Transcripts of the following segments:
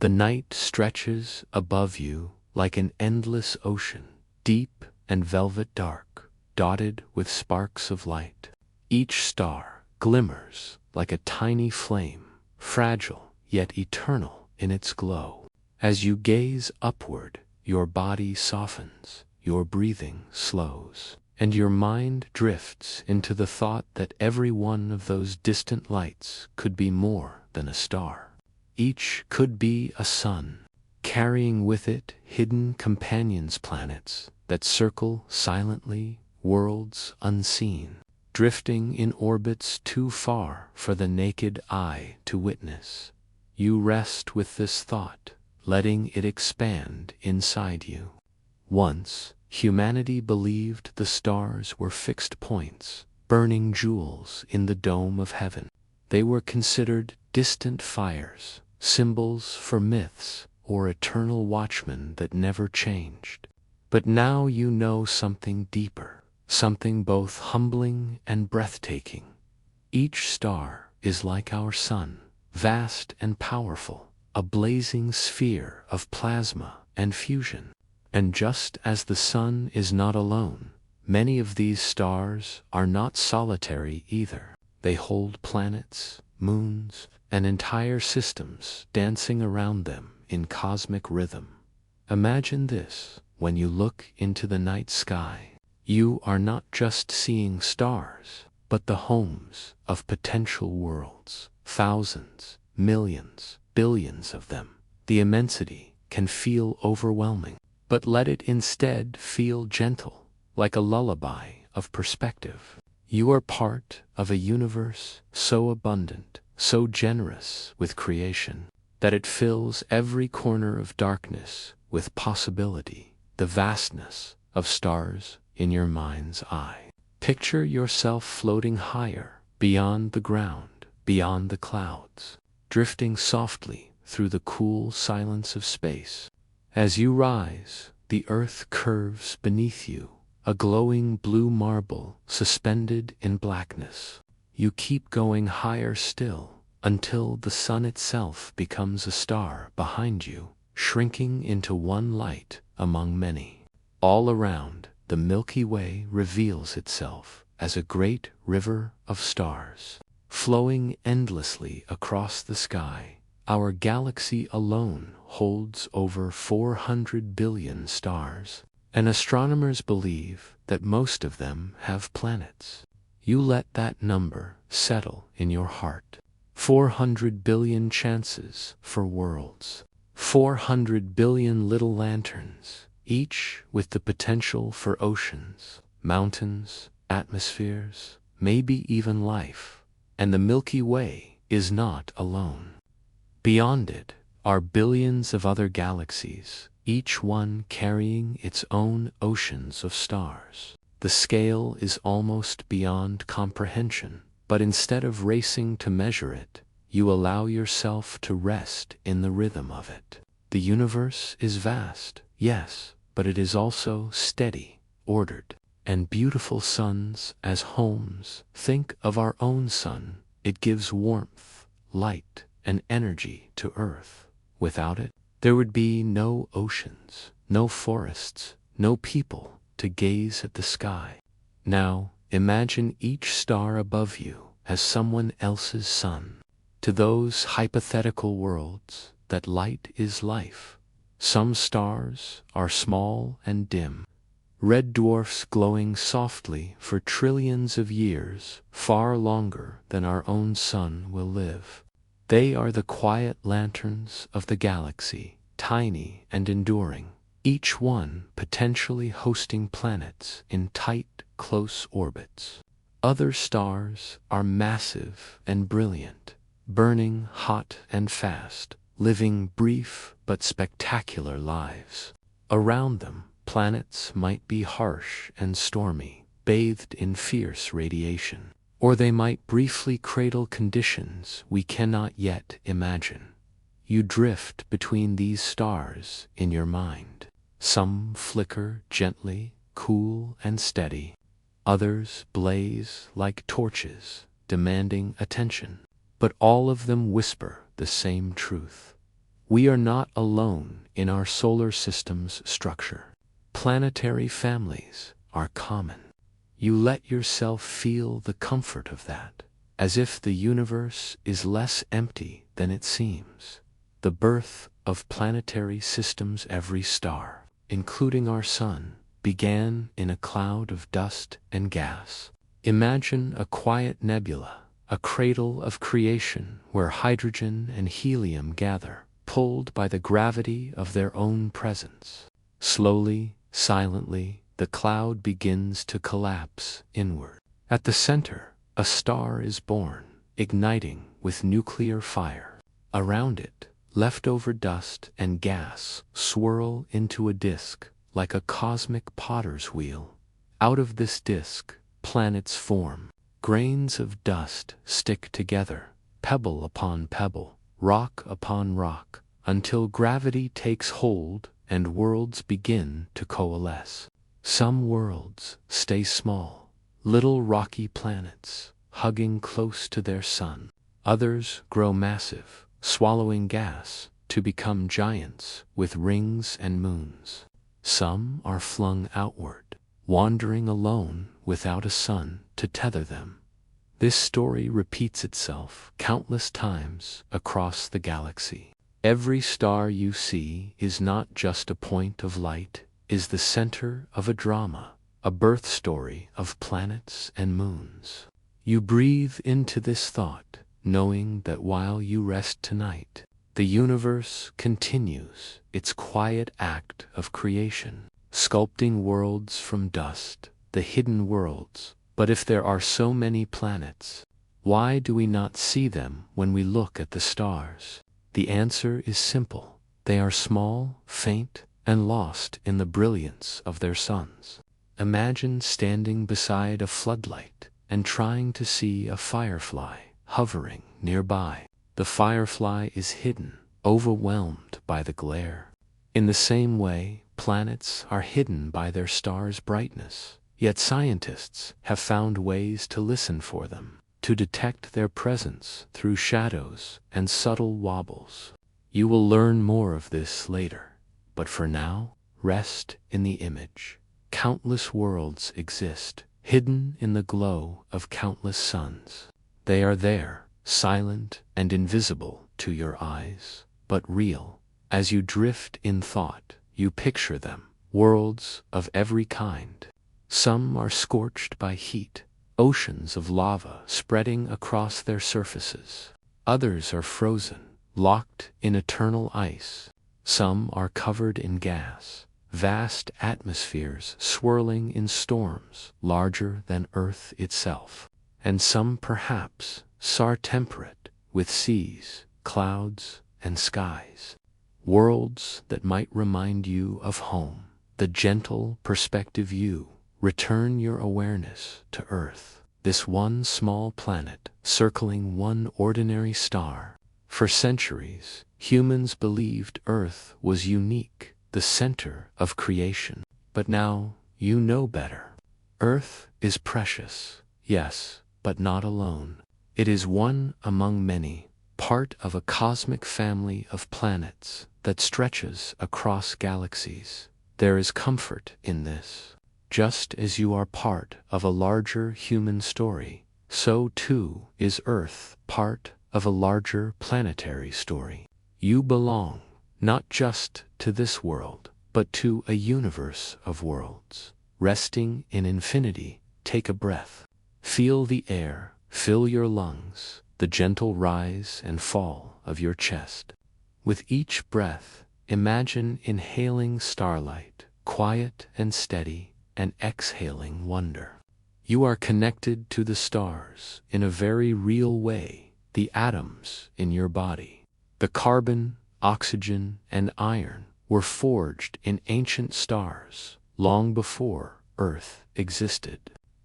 The night stretches above you like an endless ocean, deep and velvet dark, dotted with sparks of light. Each star glimmers like a tiny flame, fragile yet eternal in its glow. As you gaze upward, your body softens, your breathing slows, and your mind drifts into the thought that every one of those distant lights could be more than a star. Each could be a sun, carrying with it hidden companions' planets that circle silently, worlds unseen, drifting in orbits too far for the naked eye to witness. You rest with this thought, letting it expand inside you. Once, humanity believed the stars were fixed points, burning jewels in the dome of heaven. They were considered distant fires, symbols for myths, or eternal watchmen that never changed. But now you know something deeper, something both humbling and breathtaking. Each star is like our sun, vast and powerful, a blazing sphere of plasma and fusion. And just as the sun is not alone, many of these stars are not solitary either. They hold planets, moons, and entire systems dancing around them in cosmic rhythm. Imagine this: when you look into the night sky, you are not just seeing stars, but the homes of potential worlds, thousands, millions, billions of them. The immensity can feel overwhelming, but let it instead feel gentle, like a lullaby of perspective. You are part of a universe so abundant, so generous with creation, that it fills every corner of darkness with possibility, the vastness of stars in your mind's eye. Picture yourself floating higher, beyond the ground, beyond the clouds, drifting softly through the cool silence of space. As you rise, the earth curves beneath you, a glowing blue marble suspended in blackness. You keep going higher still, until the sun itself becomes a star behind you, shrinking into one light among many. All around, the Milky Way reveals itself as a great river of stars, flowing endlessly across the sky. Our galaxy alone holds over 400 billion stars, and astronomers believe that most of them have planets. You let that number settle in your heart. 400 billion chances for worlds. 400 billion little lanterns, each with the potential for oceans, mountains, atmospheres, maybe even life. And the Milky Way is not alone. Beyond it are billions of other galaxies, each one carrying its own oceans of stars. The scale is almost beyond comprehension, but instead of racing to measure it, you allow yourself to rest in the rhythm of it. The universe is vast, yes, but it is also steady, ordered, and beautiful. Suns as homes. Think of our own sun. It gives warmth, light, and energy to Earth. Without it, there would be no oceans, no forests, no people to gaze at the sky. Now, imagine each star above you as someone else's sun. To those hypothetical worlds, that light is life. Some stars are small and dim, red dwarfs glowing softly for trillions of years, far longer than our own sun will live. They are the quiet lanterns of the galaxy, tiny and enduring, each one potentially hosting planets in tight, close orbits. Other stars are massive and brilliant, burning hot and fast, living brief but spectacular lives. Around them, planets might be harsh and stormy, bathed in fierce radiation. Or they might briefly cradle conditions we cannot yet imagine. You drift between these stars in your mind. Some flicker gently, cool and steady. Others blaze like torches, demanding attention. But all of them whisper the same truth. We are not alone in our solar system's structure. Planetary families are common. You let yourself feel the comfort of that, as if the universe is less empty than it seems. The birth of planetary systems. Every star, including our sun, began in a cloud of dust and gas. Imagine a quiet nebula, a cradle of creation where hydrogen and helium gather, pulled by the gravity of their own presence. Slowly, silently, the cloud begins to collapse inward. At the center, a star is born, igniting with nuclear fire. Around it, leftover dust and gas swirl into a disk, like a cosmic potter's wheel. Out of this disk, planets form. Grains of dust stick together, pebble upon pebble, rock upon rock, until gravity takes hold and worlds begin to coalesce. Some worlds stay small, little rocky planets, hugging close to their sun. Others grow massive, swallowing gas to become giants with rings and moons. Some are flung outward, wandering alone without a sun to tether them. This story repeats itself countless times across the galaxy. Every star you see is not just a point of light, is the center of a drama, a birth story of planets and moons. You breathe into this thought, knowing that while you rest tonight, the universe continues its quiet act of creation, sculpting worlds from dust, the hidden worlds. But if there are so many planets, why do we not see them when we look at the stars? The answer is simple. They are small, faint, and lost in the brilliance of their suns. Imagine standing beside a floodlight and trying to see a firefly hovering nearby. The firefly is hidden, overwhelmed by the glare. In the same way, planets are hidden by their stars' brightness. Yet scientists have found ways to listen for them, to detect their presence through shadows and subtle wobbles. You will learn more of this later, but for now, rest in the image. Countless worlds exist, hidden in the glow of countless suns. They are there, silent and invisible to your eyes, but real. As you drift in thought, you picture them, worlds of every kind. Some are scorched by heat, oceans of lava spreading across their surfaces. Others are frozen, locked in eternal ice. Some are covered in gas, vast atmospheres swirling in storms larger than Earth itself. And some perhaps are temperate, with seas, clouds, and skies. Worlds that might remind you of home, the gentle perspective you return your awareness to Earth, this one small planet circling one ordinary star. For centuries, humans believed Earth was unique, the center of creation. But now, you know better. Earth is precious, yes, but not alone. It is one among many, part of a cosmic family of planets that stretches across galaxies. There is comfort in this. Just as you are part of a larger human story, so too is Earth part of a larger planetary story. You belong, not just to this world, but to a universe of worlds. Resting in infinity, take a breath. Feel the air fill your lungs, the gentle rise and fall of your chest. With each breath, imagine inhaling starlight, quiet and steady, and exhaling wonder. You are connected to the stars in a very real way, the atoms in your body. The carbon, oxygen, and iron were forged in ancient stars long before Earth existed.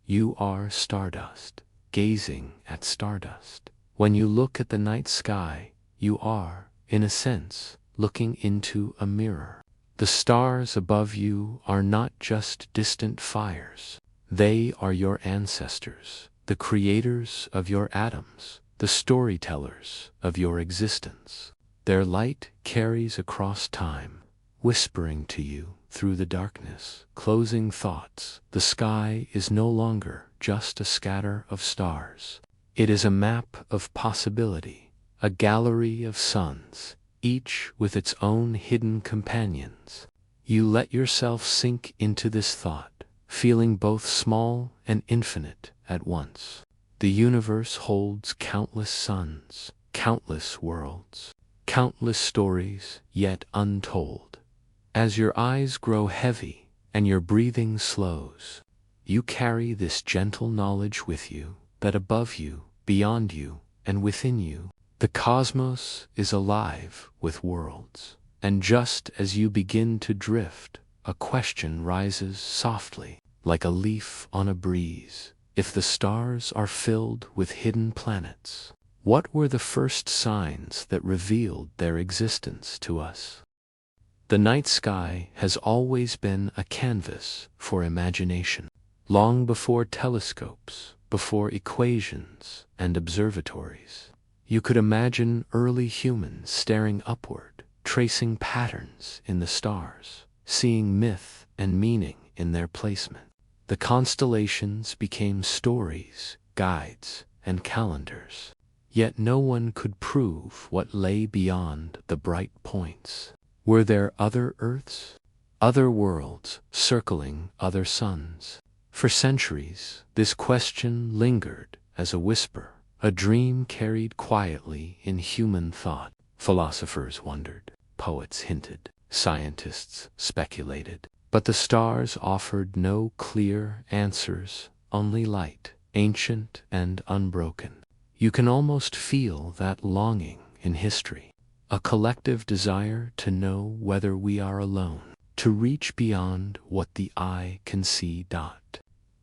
You are stardust, gazing at stardust. When you look at the night sky, you are, in a sense, looking into a mirror. The stars above you are not just distant fires. They are your ancestors, the creators of your atoms, the storytellers of your existence. Their light carries across time, whispering to you through the darkness, closing thoughts. The sky is no longer just a scatter of stars. It is a map of possibility, a gallery of suns, each with its own hidden companions. You let yourself sink into this thought, feeling both small and infinite at once. The universe holds countless suns, countless worlds, countless stories yet untold. As your eyes grow heavy and your breathing slows, you carry this gentle knowledge with you that above you, beyond you, and within you, the cosmos is alive with worlds. And just as you begin to drift, a question rises softly, like a leaf on a breeze. If the stars are filled with hidden planets, what were the first signs that revealed their existence to us? The night sky has always been a canvas for imagination. Long before telescopes, before equations and observatories, you could imagine early humans staring upward, tracing patterns in the stars, seeing myth and meaning in their placement. The constellations became stories, guides, and calendars. Yet no one could prove what lay beyond the bright points. Were there other Earths, other worlds circling other suns? For centuries, this question lingered as a whisper, a dream carried quietly in human thought. Philosophers wondered, poets hinted, scientists speculated. But the stars offered no clear answers, only light, ancient and unbroken. You can almost feel that longing in history, a collective desire to know whether we are alone, to reach beyond what the eye can see.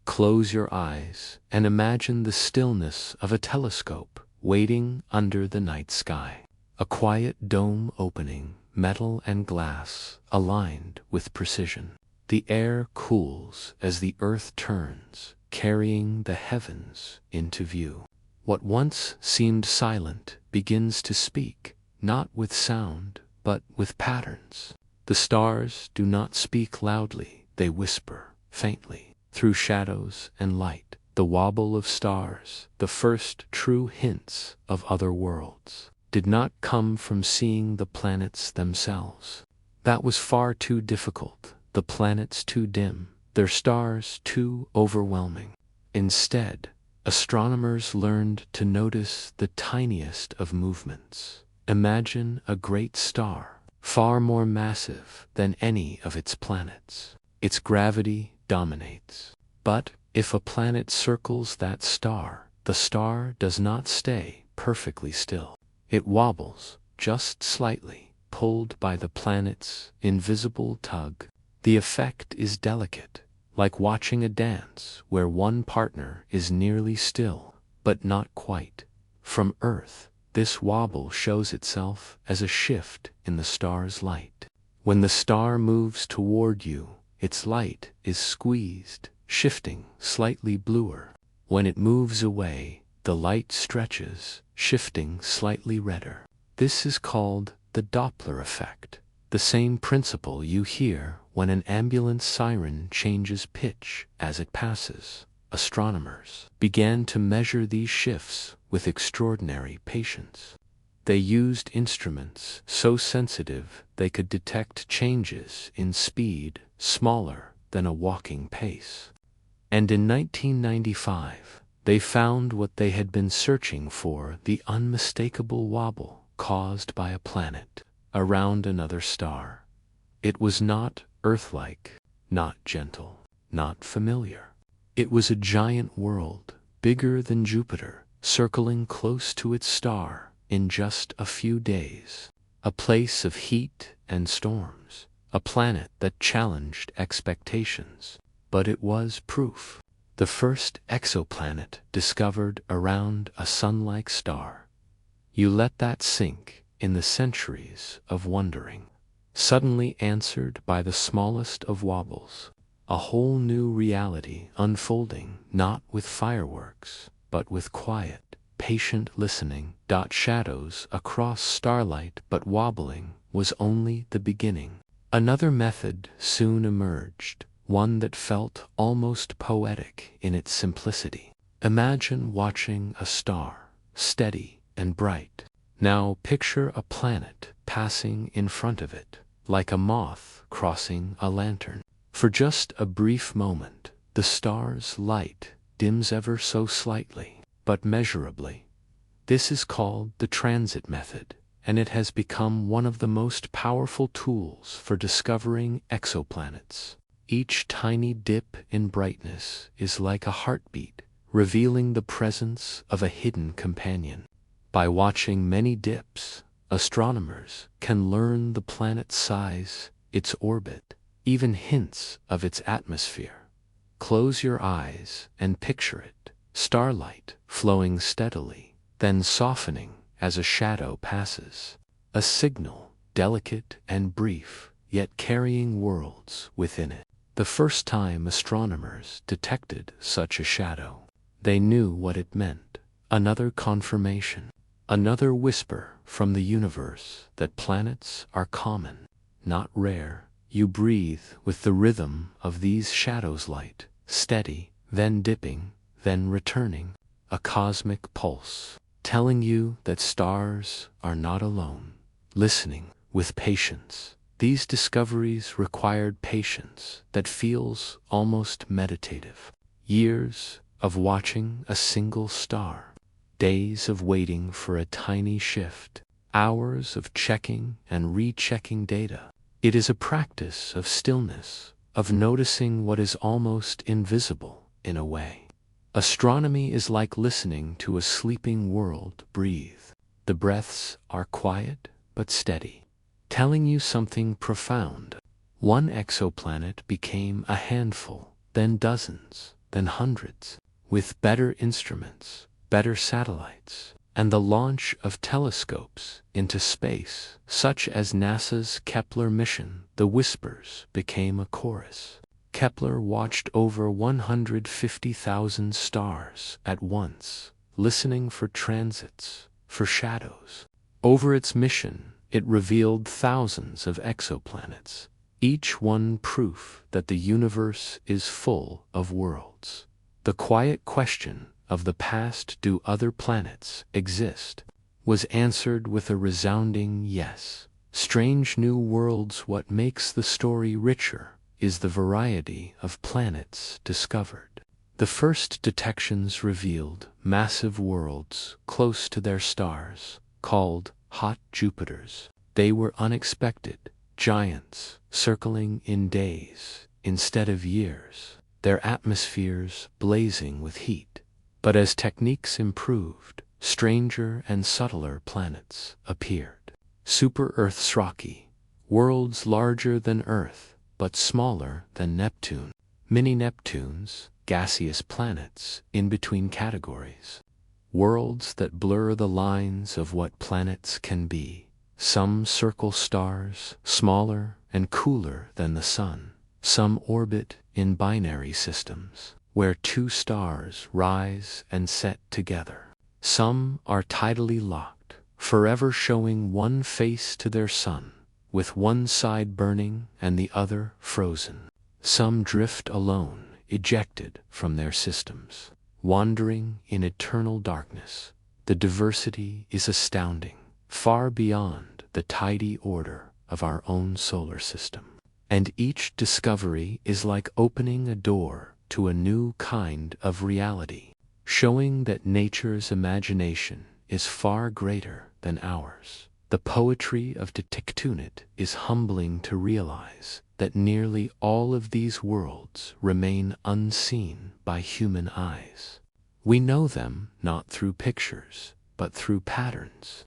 Close your eyes and imagine the stillness of a telescope waiting under the night sky. A quiet dome opening, metal and glass aligned with precision. The air cools as the earth turns, carrying the heavens into view. What once seemed silent begins to speak, not with sound, but with patterns. The stars do not speak loudly, they whisper faintly, through shadows and light. The wobble of stars, the first true hints of other worlds, did not come from seeing the planets themselves. That was far too difficult, the planets too dim, their stars too overwhelming. Instead, astronomers learned to notice the tiniest of movements. Imagine a great star, far more massive than any of its planets. Its gravity dominates. But if a planet circles that star, the star does not stay perfectly still. It wobbles, just slightly, pulled by the planet's invisible tug. The effect is delicate, like watching a dance where one partner is nearly still, but not quite. From Earth, this wobble shows itself as a shift in the star's light. When the star moves toward you, its light is squeezed, shifting slightly bluer. When it moves away, the light stretches, shifting slightly redder. This is called the Doppler effect, the same principle you hear when an ambulance siren changes pitch as it passes. Astronomers began to measure these shifts with extraordinary patience. They used instruments so sensitive they could detect changes in speed smaller than a walking pace. And in 1995, they found what they had been searching for, the unmistakable wobble caused by a planet around another star. It was not Earth-like, not gentle, not familiar. It was a giant world, bigger than Jupiter, circling close to its star in just a few days. A place of heat and storms, a planet that challenged expectations. But it was proof. The first exoplanet discovered around a sun-like star. You let that sink in the centuries of wondering. Suddenly answered by the smallest of wobbles. A whole new reality unfolding, not with fireworks, but with quiet, patient listening. Shadows across starlight, but wobbling was only the beginning. Another method soon emerged, one that felt almost poetic in its simplicity. Imagine watching a star, steady and bright. Now picture a planet passing in front of it, like a moth crossing a lantern. For just a brief moment, the star's light dims ever so slightly, but measurably. This is called the transit method, and it has become one of the most powerful tools for discovering exoplanets. Each tiny dip in brightness is like a heartbeat, revealing the presence of a hidden companion. By watching many dips, astronomers can learn the planet's size, its orbit, even hints of its atmosphere. Close your eyes and picture it, starlight flowing steadily, then softening as a shadow passes. A signal, delicate and brief, yet carrying worlds within it. The first time astronomers detected such a shadow, they knew what it meant. Another confirmation, another whisper from the universe that planets are common, not rare. You breathe with the rhythm of these shadows, light, steady, then dipping, then returning. A cosmic pulse, telling you that stars are not alone. Listening with patience. These discoveries required patience that feels almost meditative. Years of watching a single star, days of waiting for a tiny shift, hours of checking and rechecking data. It is a practice of stillness, of noticing what is almost invisible in a way. Astronomy is like listening to a sleeping world breathe. The breaths are quiet but steady, telling you something profound. One exoplanet became a handful, then dozens, then hundreds. With better instruments, better satellites, and the launch of telescopes into space, such as NASA's Kepler mission, the whispers became a chorus. Kepler watched over 150,000 stars at once, listening for transits, for shadows. Over its mission, it revealed thousands of exoplanets, each one proof that the universe is full of worlds. The quiet question of the past, do other planets exist, was answered with a resounding yes. Strange new worlds. What makes the story richer is the variety of planets discovered. The first detections revealed massive worlds close to their stars, called hot Jupiters. They were unexpected, giants circling in days instead of years, their atmospheres blazing with heat. But as techniques improved, stranger and subtler planets appeared. Super-Earth's rocky, worlds larger than Earth, but smaller than Neptune. Mini-Neptunes, gaseous planets in between categories. Worlds that blur the lines of what planets can be. Some circle stars, smaller and cooler than the Sun. Some orbit in binary systems, where two stars rise and set together. Some are tidally locked, forever showing one face to their sun, with one side burning and the other frozen. Some drift alone, ejected from their systems, wandering in eternal darkness. The diversity is astounding, far beyond the tidy order of our own solar system. And each discovery is like opening a door to a new kind of reality, showing that nature's imagination is far greater than ours. The poetry of Detectunit is humbling to realize that nearly all of these worlds remain unseen by human eyes. We know them not through pictures, but through patterns.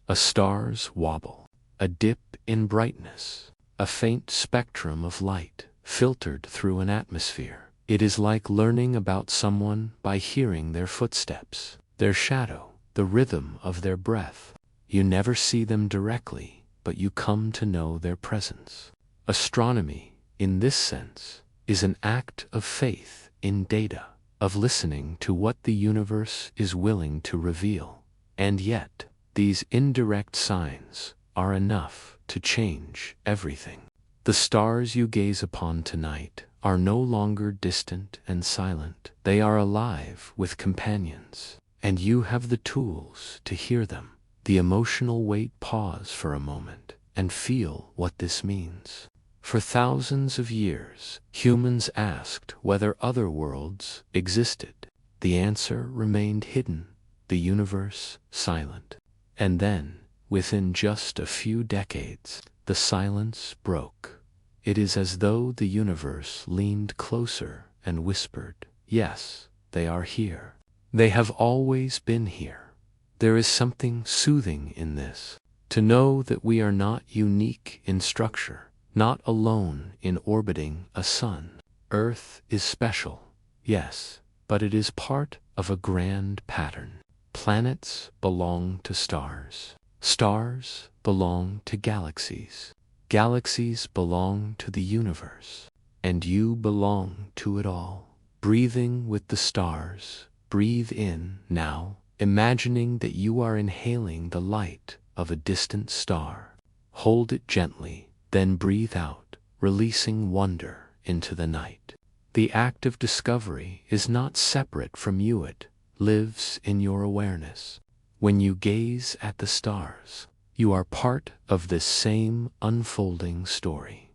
A star's wobble, a dip in brightness, a faint spectrum of light filtered through an atmosphere. It is like learning about someone by hearing their footsteps, their shadow, the rhythm of their breath. You never see them directly, but you come to know their presence. Astronomy, in this sense, is an act of faith in data. of listening to what the universe is willing to reveal. And yet, these indirect signs are enough to change everything. The stars you gaze upon tonight are no longer distant and silent. They are alive with companions, and you have the tools to hear them. The emotional weight. Pause for a moment and feel what this means. For thousands of years, humans asked whether other worlds existed. The answer remained hidden, the universe silent. And then, within just a few decades, the silence broke. It is as though the universe leaned closer and whispered, "Yes, they are here. They have always been here." There is something soothing in this, to know that we are not unique in structure, not alone in orbiting a sun. Earth is special, yes, but it is part of a grand pattern. Planets belong to stars. Stars belong to galaxies. Galaxies belong to the universe. And you belong to it all. Breathing with the stars, breathe in now, imagining that you are inhaling the light of a distant star. Hold it gently, then breathe out, releasing wonder into the night. The act of discovery is not separate from you. It lives in your awareness. When you gaze at the stars, you are part of this same unfolding story.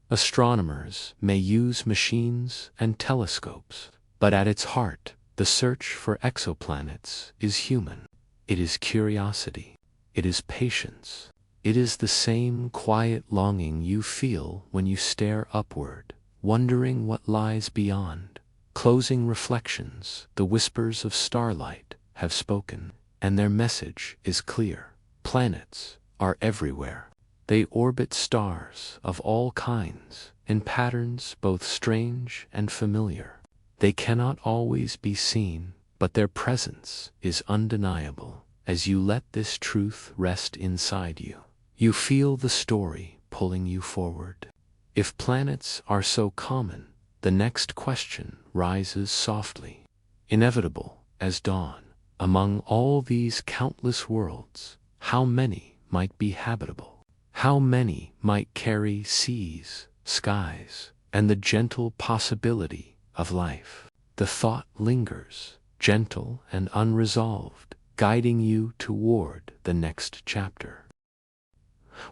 Astronomers may use machines and telescopes, but at its heart, the search for exoplanets is human. It is curiosity. It is patience. It is the same quiet longing you feel when you stare upward, wondering what lies beyond. Closing reflections, the whispers of starlight have spoken, and their message is clear. Planets are everywhere. They orbit stars of all kinds, in patterns both strange and familiar. They cannot always be seen, but their presence is undeniable. As you let this truth rest inside you, you feel the story pulling you forward. If planets are so common, the next question rises softly, inevitable as dawn. Among all these countless worlds, how many might be habitable? How many might carry seas, skies, and the gentle possibility of life? The thought lingers, gentle and unresolved, guiding you toward the next chapter.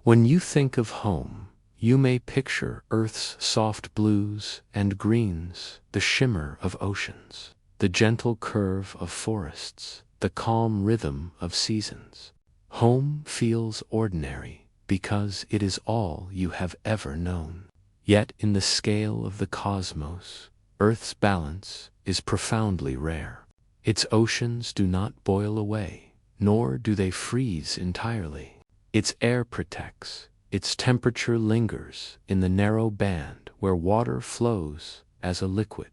When you think of home, you may picture Earth's soft blues and greens, the shimmer of oceans, the gentle curve of forests, the calm rhythm of seasons. Home feels ordinary because it is all you have ever known. Yet in the scale of the cosmos, Earth's balance is profoundly rare. Its oceans do not boil away, nor do they freeze entirely. Its air protects, its temperature lingers in the narrow band where water flows as a liquid.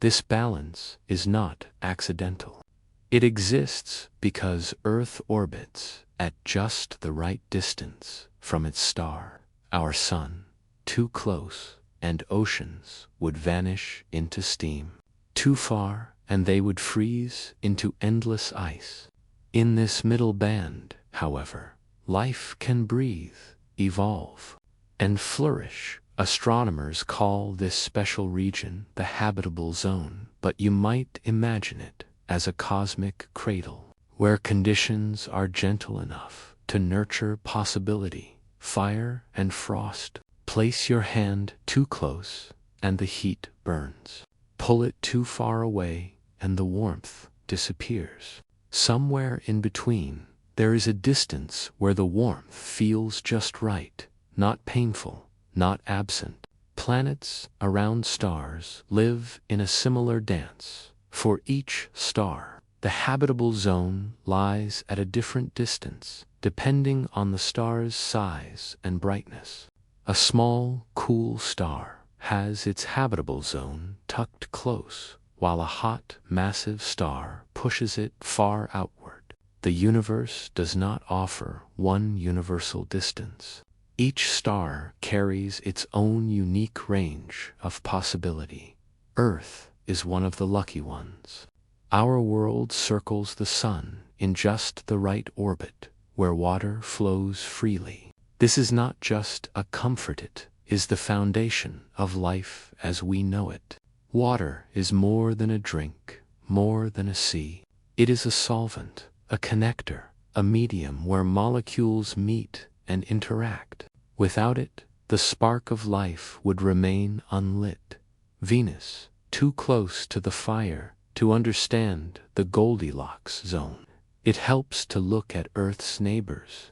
This balance is not accidental. It exists because Earth orbits at just the right distance from its star, our sun. Too close, and oceans would vanish into steam. Too far, and they would freeze into endless ice. In this middle band, however, life can breathe, evolve, and flourish. Astronomers call this special region the habitable zone, but you might imagine it as a cosmic cradle, where conditions are gentle enough to nurture possibility, fire and frost. Place your hand too close, and the heat burns. Pull it too far away, and the warmth disappears. Somewhere in between, there is a distance where the warmth feels just right, not painful, not absent. Planets around stars live in a similar dance. For each star, the habitable zone lies at a different distance, depending on the star's size and brightness. A small, cool star has its habitable zone tucked close, while a hot, massive star pushes it far outward. The universe does not offer one universal distance. Each star carries its own unique range of possibility. Earth is one of the lucky ones. Our world circles the sun in just the right orbit, where water flows freely. This is not just a comfort, it is the foundation of life as we know it. Water is more than a drink, more than a sea. It is a solvent, a connector, a medium where molecules meet and interact. Without it, the spark of life would remain unlit. Venus, too close to the fire to understand the Goldilocks zone. It helps to look at Earth's neighbors.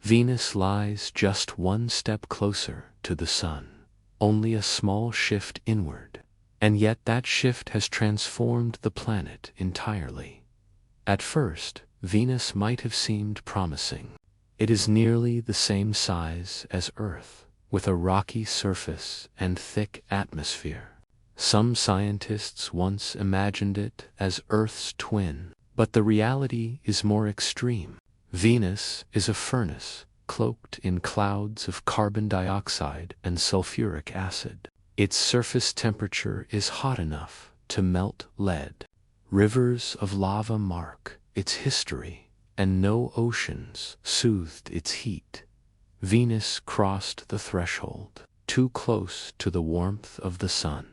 Venus lies just one step closer to the sun, only a small shift inward. And yet that shift has transformed the planet entirely. At first, Venus might have seemed promising. It is nearly the same size as Earth, with a rocky surface and thick atmosphere. Some scientists once imagined it as Earth's twin, but the reality is more extreme. Venus is a furnace, cloaked in clouds of carbon dioxide and sulfuric acid. Its surface temperature is hot enough to melt lead. Rivers of lava mark its history, and no oceans soothed its heat. Venus crossed the threshold, too close to the warmth of the sun.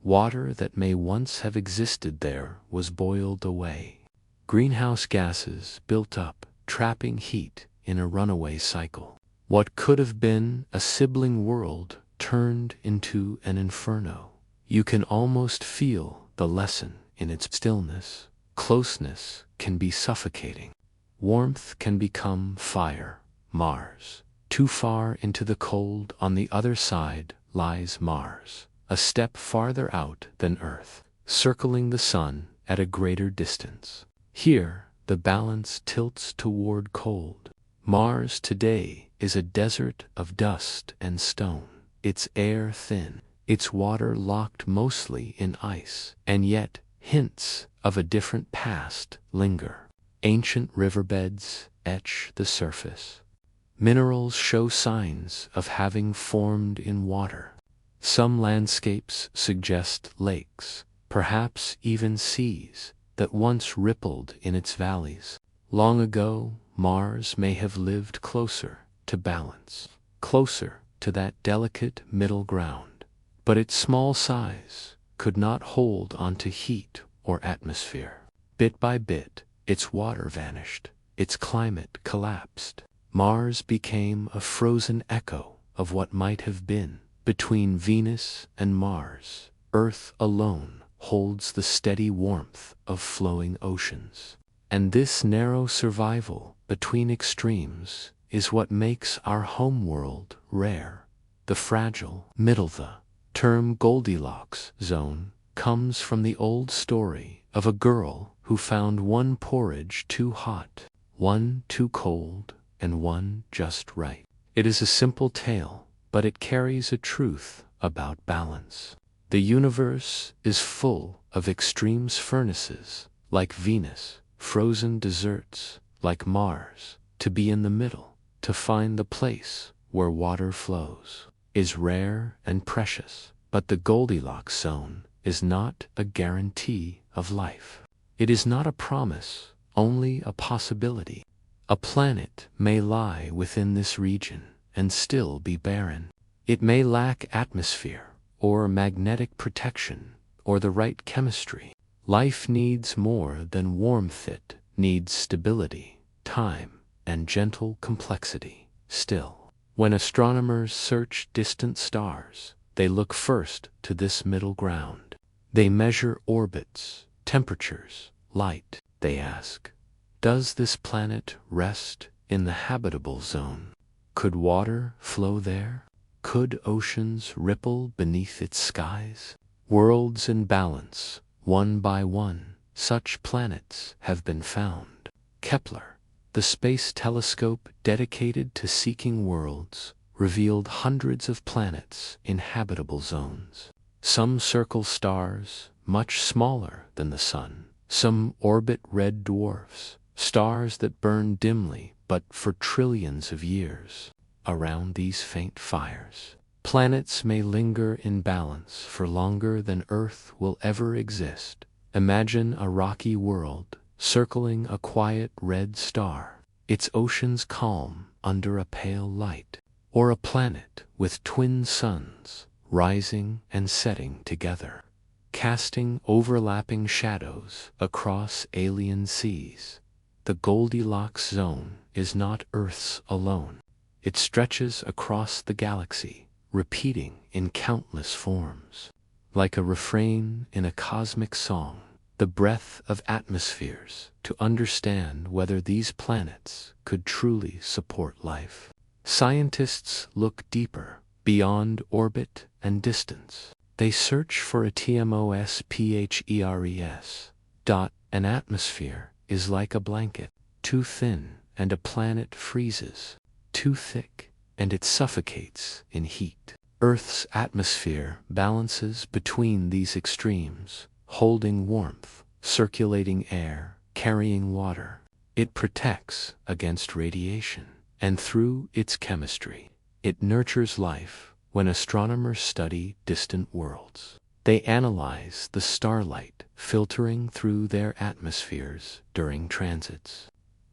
Water that may once have existed there was boiled away. Greenhouse gases built up, trapping heat in a runaway cycle. What could have been a sibling world turned into an inferno. You can almost feel the lesson in its stillness. Closeness can be suffocating. Warmth can become fire. Mars. Too far into the cold, on the other side lies Mars, a step farther out than Earth, circling the sun at a greater distance. Here, the balance tilts toward cold. Mars today is a desert of dust and stone, its air thin, its water locked mostly in ice, and yet hints of a different past linger. Ancient riverbeds etch the surface. Minerals show signs of having formed in water. Some landscapes suggest lakes, perhaps even seas, that once rippled in its valleys. Long ago, Mars may have lived closer to balance, closer to that delicate middle ground. But its small size could not hold onto heat or atmosphere. Bit by bit, its water vanished, its climate collapsed. Mars became a frozen echo of what might have been. Between Venus and Mars, Earth alone holds the steady warmth of flowing oceans. And this narrow survival between extremes is what makes our homeworld rare. The fragile middle. The term Goldilocks zone comes from the old story of a girl who found one porridge too hot, one too cold, and one just right. It is a simple tale, but it carries a truth about balance. The universe is full of extremes, furnaces like Venus, frozen deserts like Mars. To be in the middle, to find the place where water flows, is rare and precious. But the Goldilocks zone is not a guarantee of life. It is not a promise, only a possibility. A planet may lie within this region and still be barren. It may lack atmosphere, or magnetic protection, or the right chemistry. Life needs more than warmth, it needs stability, time, and gentle complexity. Still, when astronomers search distant stars, they look first to this middle ground. They measure orbits, temperatures, light. They ask, does this planet rest in the habitable zone? Could water flow there? Could oceans ripple beneath its skies? Worlds in balance, one by one, such planets have been found. Kepler, the space telescope dedicated to seeking worlds, revealed hundreds of planets in habitable zones. Some circle stars much smaller than the sun. Some orbit red dwarfs, stars that burn dimly but for trillions of years. Around these faint fires, Planets may linger in balance for longer than Earth will ever exist. Imagine a rocky world circling a quiet red star, its oceans calm under a pale light, or a planet with twin suns rising and setting together, casting overlapping shadows across alien seas. The Goldilocks zone is not Earth's alone. It stretches across the galaxy, repeating in countless forms. Like a refrain in a cosmic song, the breadth of atmospheres to understand whether these planets could truly support life. Scientists look deeper, beyond orbit and distance. They search for a atmospheres. An atmosphere is like a blanket, too thin and a planet freezes, too thick and it suffocates in heat. Earth's atmosphere balances between these extremes, holding warmth, circulating air, carrying water. It protects against radiation, and through its chemistry, it nurtures life. When astronomers study distant worlds, they analyze the starlight filtering through their atmospheres during transits.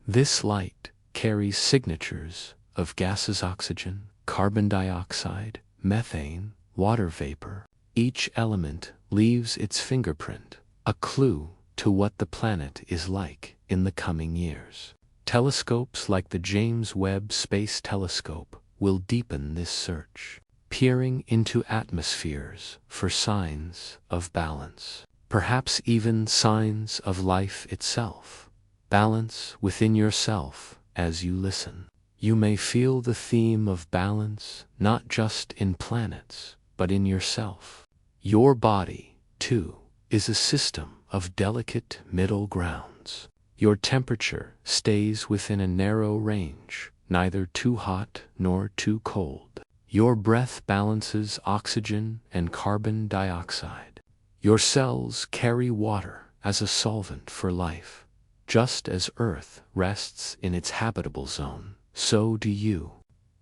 This light carries signatures of gases: oxygen, carbon dioxide, methane, water vapor. Each element leaves its fingerprint, a clue to what the planet is like in the coming years. Telescopes like the James Webb Space Telescope will deepen this search, peering into atmospheres for signs of balance, perhaps even signs of life itself. Balance within yourself. As you listen, you may feel the theme of balance not just in planets, but in yourself. Your body, too, is a system of delicate middle grounds. Your temperature stays within a narrow range, neither too hot nor too cold. Your breath balances oxygen and carbon dioxide. Your cells carry water as a solvent for life. Just as Earth rests in its habitable zone, so do you.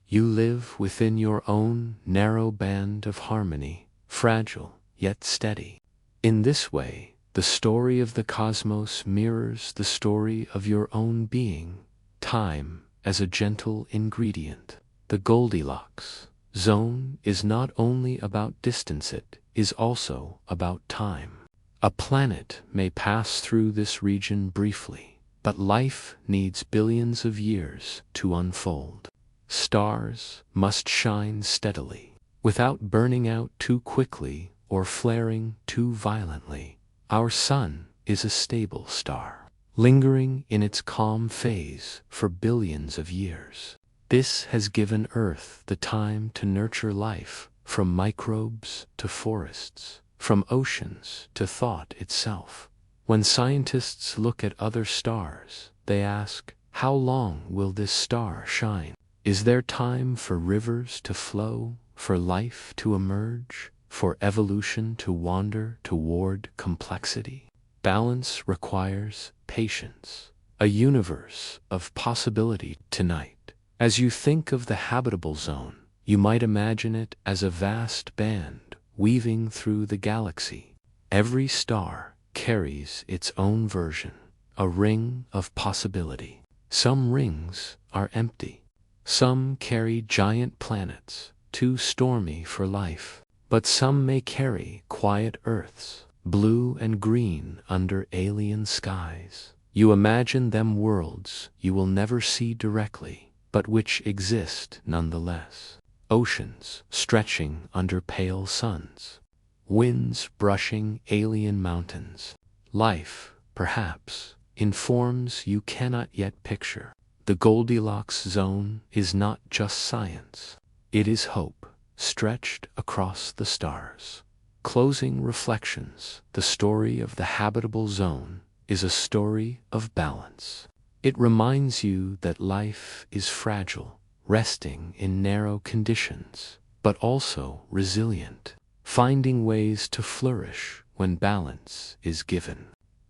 You live within your own narrow band of harmony, fragile yet steady. In this way, the story of the cosmos mirrors the story of your own being, time as a gentle ingredient. The Goldilocks zone is not only about distance, it is also about time. A planet may pass through this region briefly, but life needs billions of years to unfold. Stars must shine steadily, without burning out too quickly or flaring too violently. Our sun is a stable star, lingering in its calm phase for billions of years. This has given Earth the time to nurture life, from microbes to forests, from oceans to thought itself. When scientists look at other stars, they ask, how long will this star shine? Is there time for rivers to flow, for life to emerge, for evolution to wander toward complexity? Balance requires patience, a universe of possibility. Tonight, as you think of the habitable zone, you might imagine it as a vast band weaving through the galaxy. Every star carries its own version, a ring of possibility. Some rings are empty. Some carry giant planets, too stormy for life. But some may carry quiet Earths, blue and green under alien skies. You imagine them worlds you will never see directly, but which exist nonetheless. Oceans stretching under pale suns. Winds brushing alien mountains. Life, perhaps, in forms you cannot yet picture. The Goldilocks zone is not just science. It is hope, stretched across the stars. Closing reflections. The story of the habitable zone is a story of balance. It reminds you that life is fragile, resting in narrow conditions, but also resilient, finding ways to flourish when balance is given.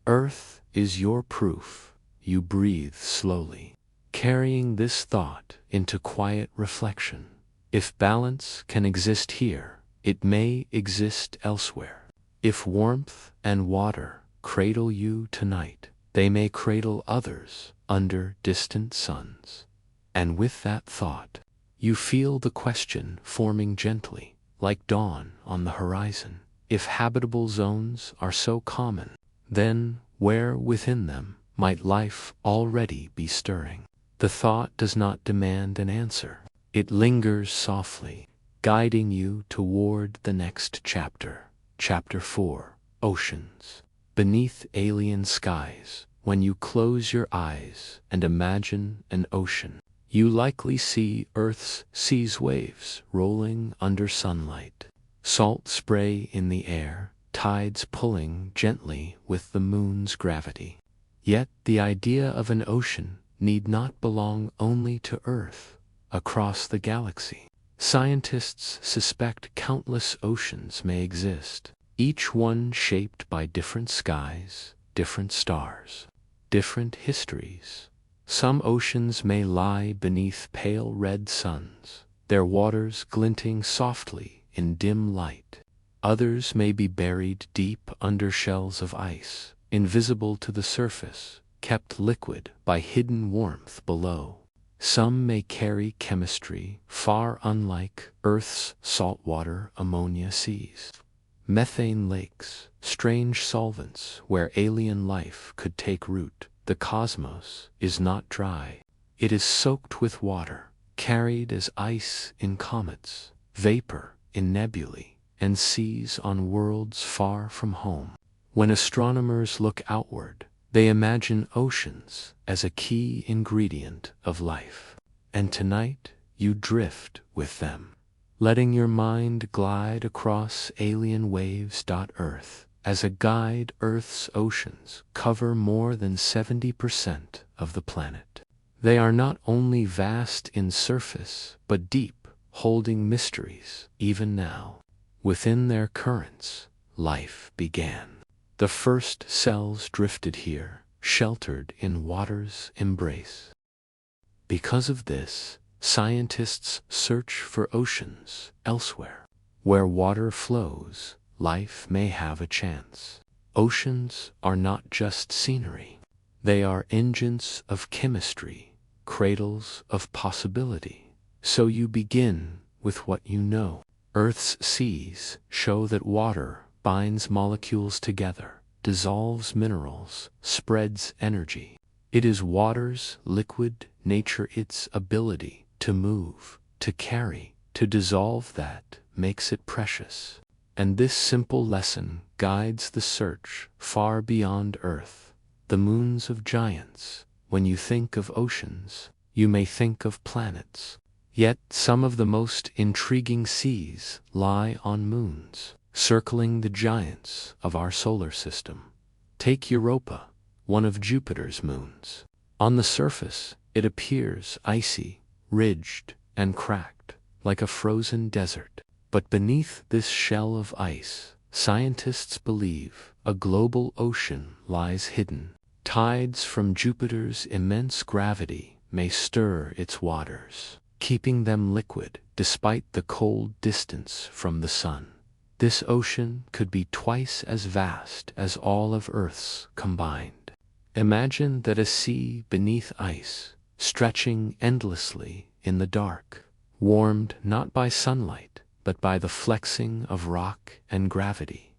Earth is your proof. You breathe slowly, carrying this thought into quiet reflection. If balance can exist here, it may exist elsewhere. If warmth and water cradle you tonight, they may cradle others under distant suns. And with that thought, you feel the question forming gently, like dawn on the horizon. If habitable zones are so common, then where within them might life already be stirring? The thought does not demand an answer. It lingers softly, guiding you toward the next chapter. Chapter 4: Oceans. Beneath alien skies, when you close your eyes and imagine an ocean, you likely see Earth's seas waves rolling under sunlight, salt spray in the air, tides pulling gently with the moon's gravity. Yet the idea of an ocean need not belong only to Earth. Across the galaxy, scientists suspect countless oceans may exist, each one shaped by different skies, different stars, different histories. Some oceans may lie beneath pale red suns, their waters glinting softly in dim light. Others may be buried deep under shells of ice, invisible to the surface, kept liquid by hidden warmth below. Some may carry chemistry far unlike Earth's saltwater ammonia seas. Methane lakes, strange solvents where alien life could take root. The cosmos is not dry. It is soaked with water, carried as ice in comets, vapor in nebulae, and seas on worlds far from home. When astronomers look outward, they imagine oceans as a key ingredient of life. And tonight, you drift with them, letting your mind glide across alien waves. Earth. As a guide, Earth's oceans cover more than 70% of the planet. They are not only vast in surface, but deep, holding mysteries even now. Within their currents, life began. The first cells drifted here, sheltered in water's embrace. Because of this, scientists search for oceans elsewhere. Where water flows, life may have a chance. Oceans are not just scenery. They are engines of chemistry, cradles of possibility. So you begin with what you know. Earth's seas show that water binds molecules together, dissolves minerals, spreads energy. It is water's liquid nature, its ability to move, to carry, to dissolve that makes it precious. And this simple lesson guides the search far beyond Earth. The moons of giants. When you think of oceans, you may think of planets. Yet some of the most intriguing seas lie on moons, circling the giants of our solar system. Take Europa, one of Jupiter's moons. On the surface, it appears icy, ridged, and cracked, like a frozen desert. But beneath this shell of ice, scientists believe a global ocean lies hidden. Tides from Jupiter's immense gravity may stir its waters, keeping them liquid despite the cold distance from the sun. This ocean could be twice as vast as all of Earth's combined. Imagine that a sea beneath ice, stretching endlessly in the dark, warmed not by sunlight, but by the flexing of rock and gravity.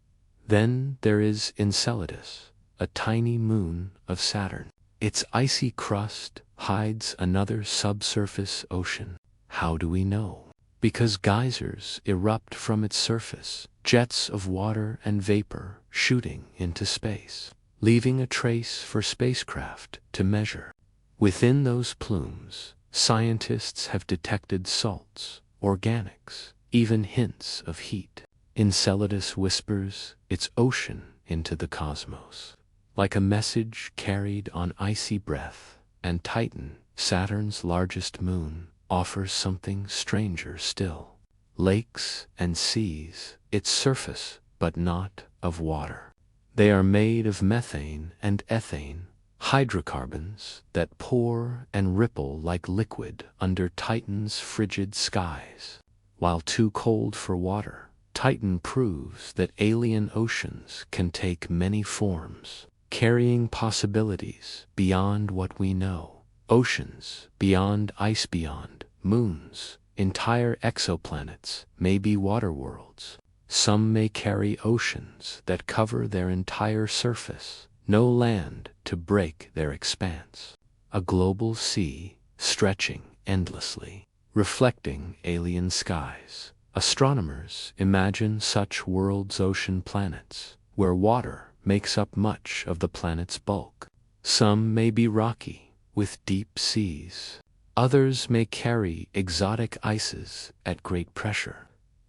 Then there is Enceladus, a tiny moon of Saturn. Its icy crust hides another subsurface ocean. How do we know? Because geysers erupt from its surface, jets of water and vapor shooting into space, leaving a trace for spacecraft to measure. Within those plumes, scientists have detected salts, organics, even hints of heat. Enceladus whispers its ocean into the cosmos, like a message carried on icy breath, and Titan, Saturn's largest moon, offers something stranger still. Lakes and seas, its surface, but not of water. They are made of methane and ethane, hydrocarbons that pour and ripple like liquid under Titan's frigid skies. while too cold for water. Titan proves that alien oceans can take many forms, carrying possibilities beyond what we know. Oceans beyond ice, beyond moons, entire exoplanets may be water worlds. Some may carry oceans that cover their entire surface, no land to break their expanse. A global sea stretching endlessly, reflecting alien skies. Astronomers imagine such worlds, ocean planets, where water makes up much of the planet's bulk. Some may be rocky, with deep seas. Others may carry exotic ices at great pressure,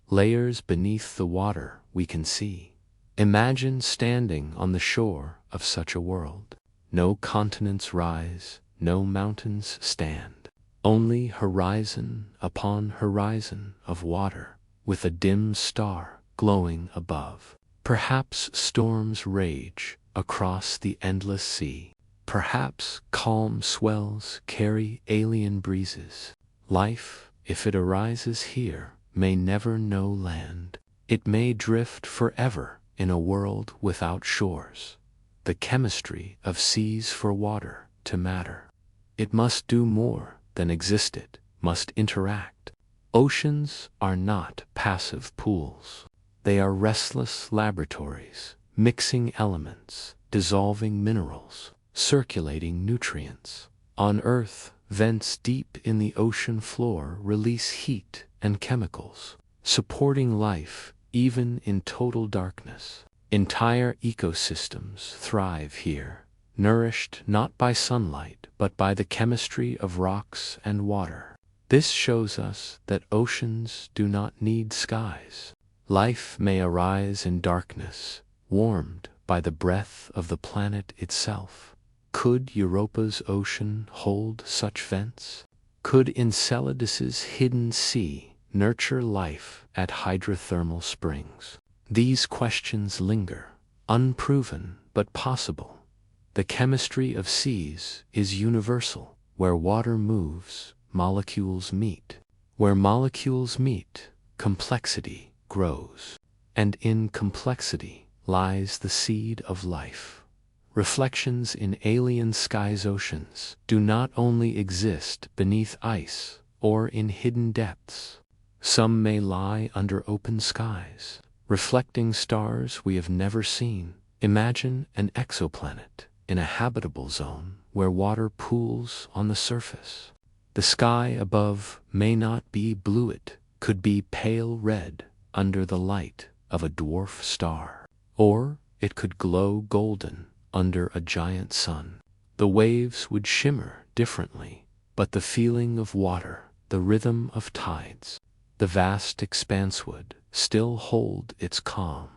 layers beneath the water we can see. Imagine standing on the shore of such a world. No continents rise, no mountains stand. Only horizon upon horizon of water, with a dim star glowing above. Perhaps storms rage across the endless sea. Perhaps calm swells carry alien breezes. Life, if it arises here, may never know land. It may drift forever in a world without shores. The chemistry of seas for water to matter. It must do more than exist, it must interact. Oceans are not passive pools. They are restless laboratories, mixing elements, dissolving minerals, circulating nutrients. On Earth, vents deep in the ocean floor release heat and chemicals, supporting life even in total darkness. Entire ecosystems thrive here, nourished not by sunlight but by the chemistry of rocks and water. This shows us that oceans do not need skies. Life may arise in darkness, warmed by the breath of the planet itself. Could Europa's ocean hold such vents? Could Enceladus's hidden sea nurture life at hydrothermal springs? These questions linger, unproven but possible. The chemistry of seas is universal. Where water moves, molecules meet. Where molecules meet, complexity grows. And in complexity lies the seed of life. Reflections in alien skies. Oceans do not only exist beneath ice or in hidden depths. Some may lie under open skies, reflecting stars we have never seen. Imagine an exoplanet in a habitable zone where water pools on the surface. The sky above may not be blue, it could be pale red under the light of a dwarf star. Or it could glow golden under a giant sun. The waves would shimmer differently, but the feeling of water, the rhythm of tides, the vast expanse would still hold its calm.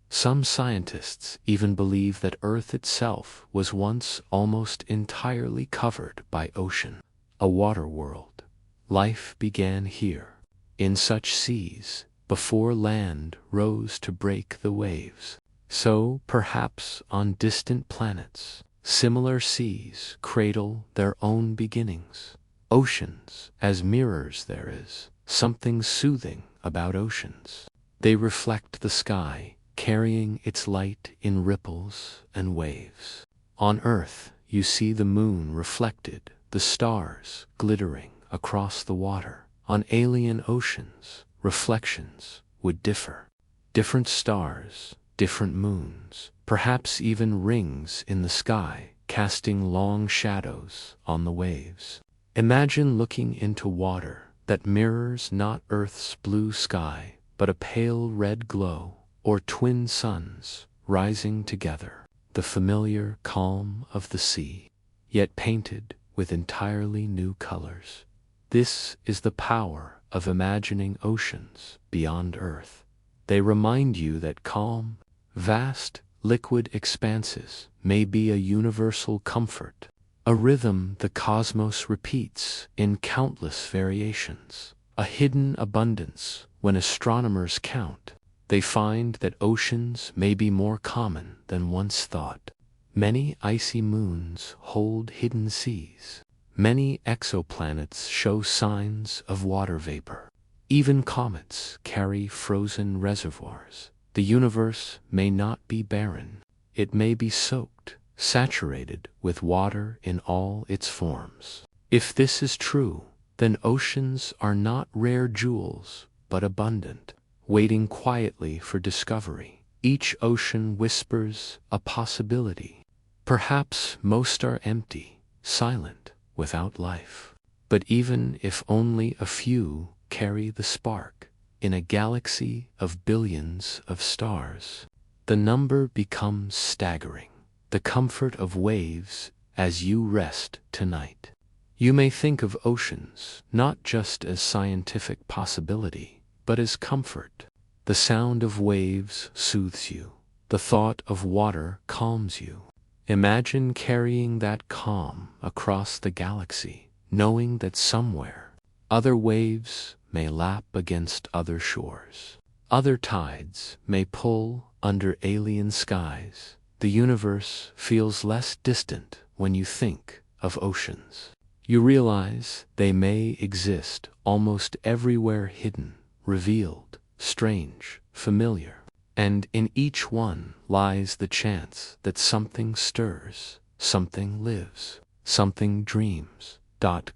Some scientists even believe that Earth itself was once almost entirely covered by ocean, a water world. Life began here, in such seas, before land rose to break the waves. So, perhaps on distant planets, similar seas cradle their own beginnings. Oceans as mirrors. There is something soothing about oceans. They reflect the sky, carrying its light in ripples and waves. On Earth, you see the moon reflected, the stars glittering across the water. On alien oceans, reflections would differ. Different stars, different moons, perhaps even rings in the sky, casting long shadows on the waves. Imagine looking into water that mirrors not Earth's blue sky, but a pale red glow, or twin suns rising together. The familiar calm of the sea, yet painted with entirely new colors. This is the power of imagining oceans beyond Earth. They remind you that calm, vast, liquid expanses may be a universal comfort, a rhythm the cosmos repeats in countless variations, a hidden abundance. When astronomers count, they find that oceans may be more common than once thought. Many icy moons hold hidden seas. Many exoplanets show signs of water vapor. Even comets carry frozen reservoirs. The universe may not be barren. It may be soaked, saturated with water in all its forms. If this is true, then oceans are not rare jewels, but abundant, waiting quietly for discovery. Each ocean whispers a possibility. Perhaps most are empty, silent, without life. But even if only a few carry the spark, in a galaxy of billions of stars, the number becomes staggering. The comfort of waves as you rest tonight. You may think of oceans not just as scientific possibility, but as comfort. The sound of waves soothes you. The thought of water calms you. Imagine carrying that calm across the galaxy, knowing that somewhere other waves may lap against other shores. Other tides may pull under alien skies. The universe feels less distant when you think of oceans. You realize they may exist almost everywhere, hidden, revealed, strange, familiar. And in each one lies the chance that something stirs, something lives, something dreams.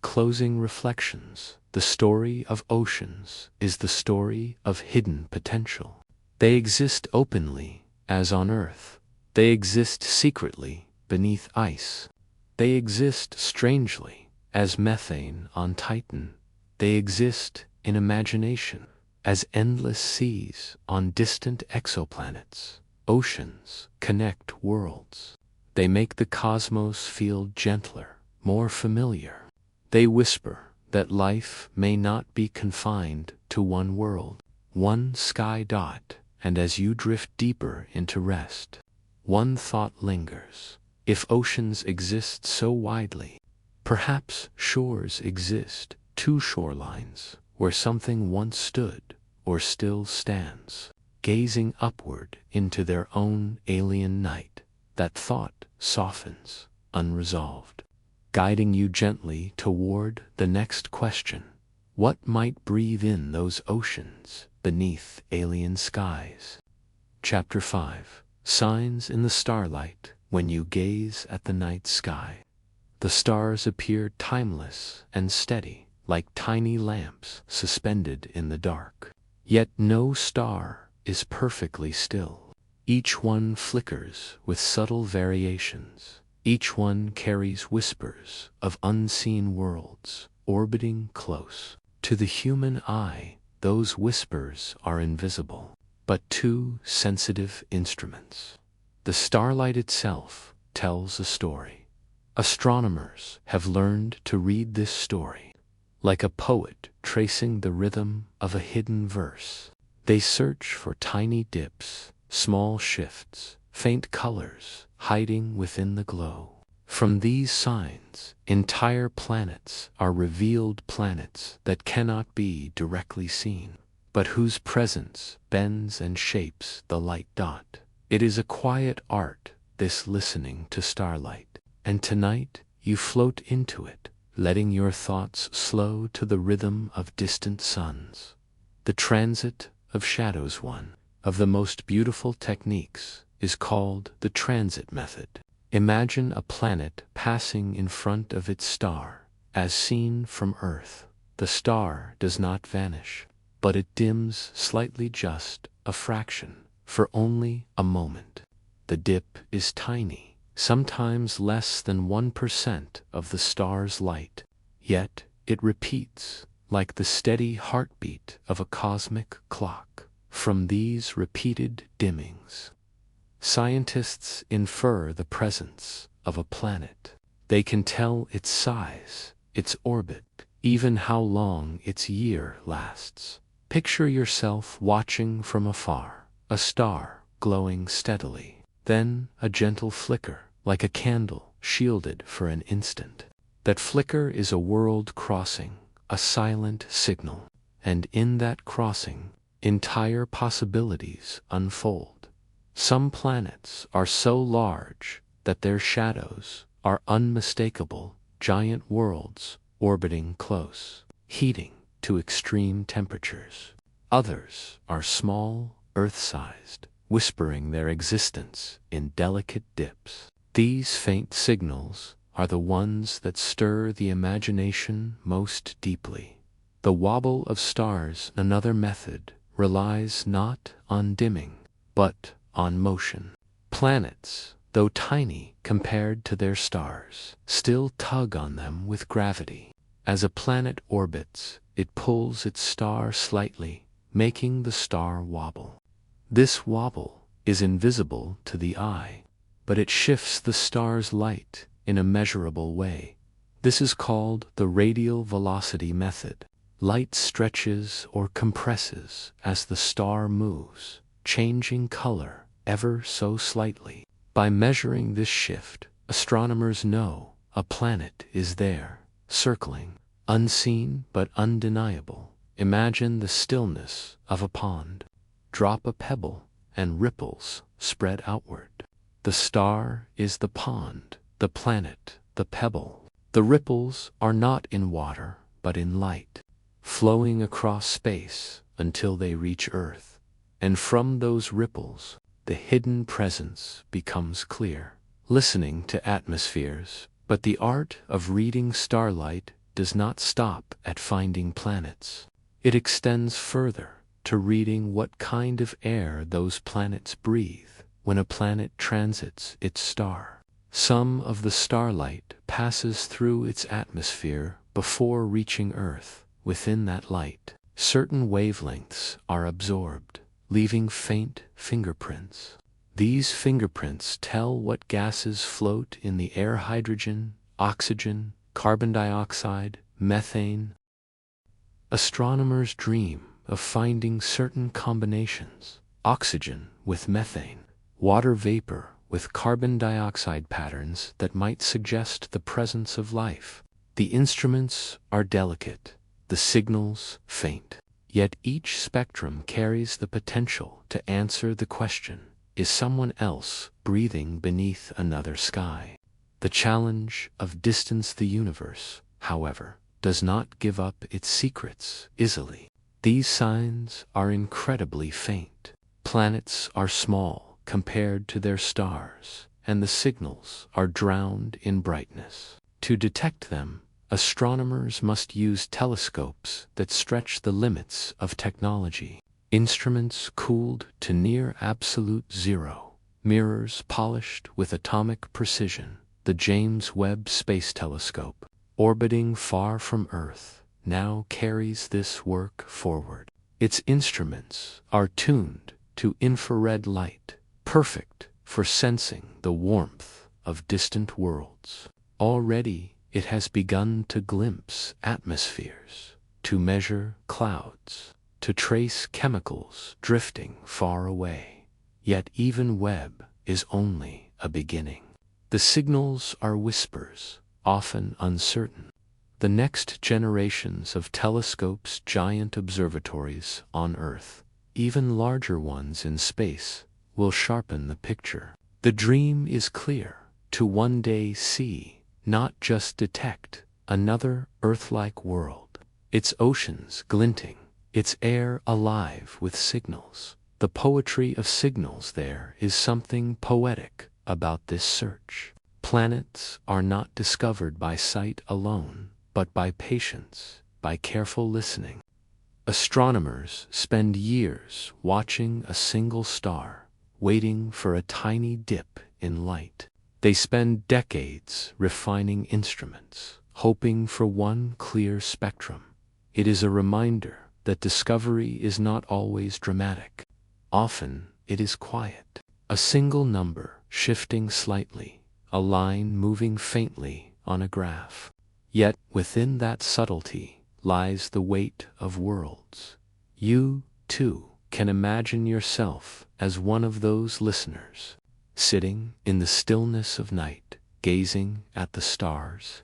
Closing reflections. The story of oceans is the story of hidden potential. They exist openly, as on Earth. They exist secretly, beneath ice. They exist strangely, as methane on Titan. They exist in imagination, as endless seas on distant exoplanets. Oceans connect worlds. They make the cosmos feel gentler, more familiar. They whisper that life may not be confined to one world, one sky dot, and as you drift deeper into rest, one thought lingers. If oceans exist so widely, perhaps shores exist, two shorelines, where something once stood or still stands, gazing upward into their own alien night. That thought softens, unresolved, guiding you gently toward the next question. What might breathe in those oceans beneath alien skies? Chapter 5. Signs in the starlight. When you gaze at the night sky, the stars appear timeless and steady, like tiny lamps suspended in the dark. Yet no star is perfectly still. Each one flickers with subtle variations. Each one carries whispers of unseen worlds, orbiting close. To the human eye, those whispers are invisible, but two sensitive instruments. The starlight itself tells a story. Astronomers have learned to read this story. Like a poet tracing the rhythm of a hidden verse, they search for tiny dips, small shifts, faint colors hiding within the glow. From these signs, entire planets are revealed, planets that cannot be directly seen, but whose presence bends and shapes the light dot. It is a quiet art, this listening to starlight, and tonight you float into it, letting your thoughts slow to the rhythm of distant suns. The transit of shadows. One of the most beautiful techniques is called the transit method. Imagine a planet passing in front of its star, as seen from Earth. The star does not vanish, but it dims slightly, just a fraction, for only a moment. The dip is tiny, sometimes less than 1% of the star's light, yet it repeats, like the steady heartbeat of a cosmic clock. From these repeated dimmings, scientists infer the presence of a planet. They can tell its size, its orbit, even how long its year lasts. Picture yourself watching from afar, a star glowing steadily, then a gentle flicker, like a candle shielded for an instant. That flicker is a world crossing, a silent signal, and in that crossing, entire possibilities unfold. Some planets are so large that their shadows are unmistakable, giant worlds orbiting close, heating, to extreme temperatures. Others are small, Earth-sized, whispering their existence in delicate dips. These faint signals are the ones that stir the imagination most deeply. The wobble of stars, another method, relies not on dimming, but on motion. Planets, though tiny compared to their stars, still tug on them with gravity. As a planet orbits, it pulls its star slightly, making the star wobble. This wobble is invisible to the eye, but it shifts the star's light in a measurable way. This is called the radial velocity method. Light stretches or compresses as the star moves, changing color ever so slightly. By measuring this shift, astronomers know a planet is there, circling, unseen but undeniable. Imagine the stillness of a pond. Drop a pebble, and ripples spread outward. The star is the pond, the planet, the pebble. The ripples are not in water, but in light, flowing across space until they reach Earth. And from those ripples, the hidden presence becomes clear. Listening to atmospheres, but the art of reading starlight does not stop at finding planets. It extends further to reading what kind of air those planets breathe when a planet transits its star. Some of the starlight passes through its atmosphere before reaching Earth. Within that light, certain wavelengths are absorbed, leaving faint fingerprints. These fingerprints tell what gases float in the air: hydrogen, oxygen, carbon dioxide, methane. Astronomers dream of finding certain combinations: oxygen with methane, water vapor with carbon dioxide patterns that might suggest the presence of life. The instruments are delicate, the signals faint, yet each spectrum carries the potential to answer the question: is someone else breathing beneath another sky? The challenge of distance. The universe, however, does not give up its secrets easily. These signs are incredibly faint. Planets are small compared to their stars, and the signals are drowned in brightness. To detect them, astronomers must use telescopes that stretch the limits of technology. Instruments cooled to near absolute zero, mirrors polished with atomic precision. The James Webb Space Telescope, orbiting far from Earth, now carries this work forward. Its instruments are tuned to infrared light, perfect for sensing the warmth of distant worlds. Already it has begun to glimpse atmospheres, to measure clouds, to trace chemicals drifting far away. Yet even Webb is only a beginning. The signals are whispers, often uncertain. The next generations of telescopes, giant observatories on Earth, even larger ones in space, will sharpen the picture. The dream is clear: to one day see, not just detect, another Earth-like world. Its oceans glinting, its air alive with signals. The poetry of signals. There is something poetic about this search. Planets are not discovered by sight alone, but by patience, by careful listening. Astronomers spend years watching a single star, waiting for a tiny dip in light. They spend decades refining instruments, hoping for one clear spectrum. It is a reminder that discovery is not always dramatic. Often it is quiet. A single number shifting slightly, a line moving faintly on a graph. Yet within that subtlety lies the weight of worlds. You, too, can imagine yourself as one of those listeners, sitting in the stillness of night, gazing at the stars.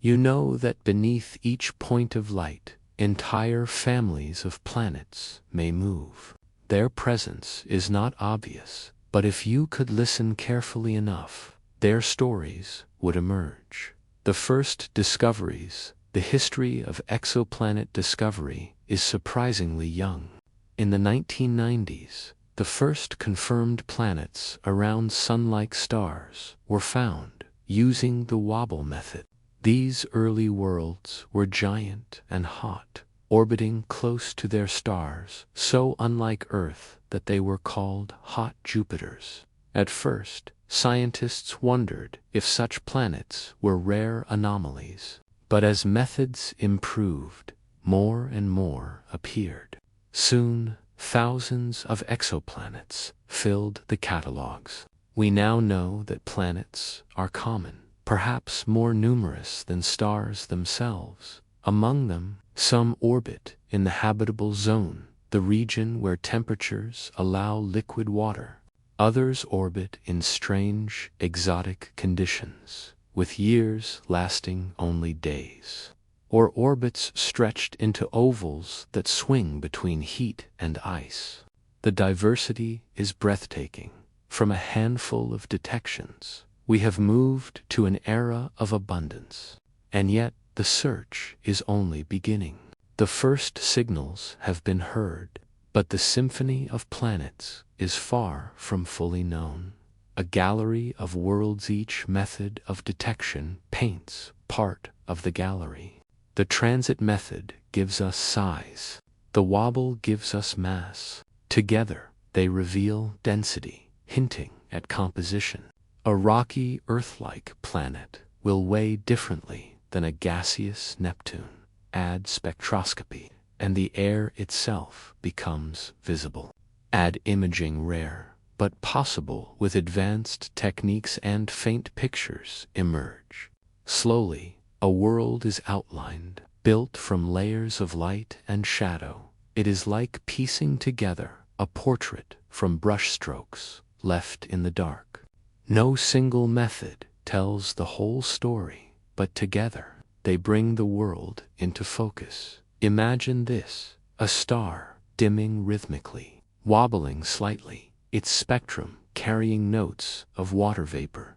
You know that beneath each point of light, entire families of planets may move. Their presence is not obvious, but if you could listen carefully enough, their stories would emerge. The first discoveries, The history of exoplanet discovery is surprisingly young. In the 1990s, the first confirmed planets around sun-like stars were found using the wobble method. These early worlds were giant and hot, orbiting close to their stars, so unlike Earth that they were called hot Jupiters. At first, scientists wondered if such planets were rare anomalies. But as methods improved, more and more appeared. Soon, thousands of exoplanets filled the catalogs. We now know that planets are common, perhaps more numerous than stars themselves. Among them, some orbit in the habitable zone, the region where temperatures allow liquid water. Others orbit in strange, exotic conditions, with years lasting only days, or orbits stretched into ovals that swing between heat and ice. The diversity is breathtaking. From a handful of detections, we have moved to an era of abundance. And yet, the search is only beginning. The first signals have been heard, but the symphony of planets is far from fully known. A gallery of worlds, each method of detection paints part of the gallery. The transit method gives us size. The wobble gives us mass. Together, they reveal density, hinting at composition. A rocky Earth-like planet will weigh differently than a gaseous Neptune. Add spectroscopy, and the air itself becomes visible. Add imaging, rare but possible with advanced techniques, and faint pictures emerge. Slowly, a world is outlined, built from layers of light and shadow. It is like piecing together a portrait from brushstrokes left in the dark. No single method tells the whole story, but together they bring the world into focus. Imagine this: a star dimming rhythmically, wobbling slightly, its spectrum carrying notes of water vapor.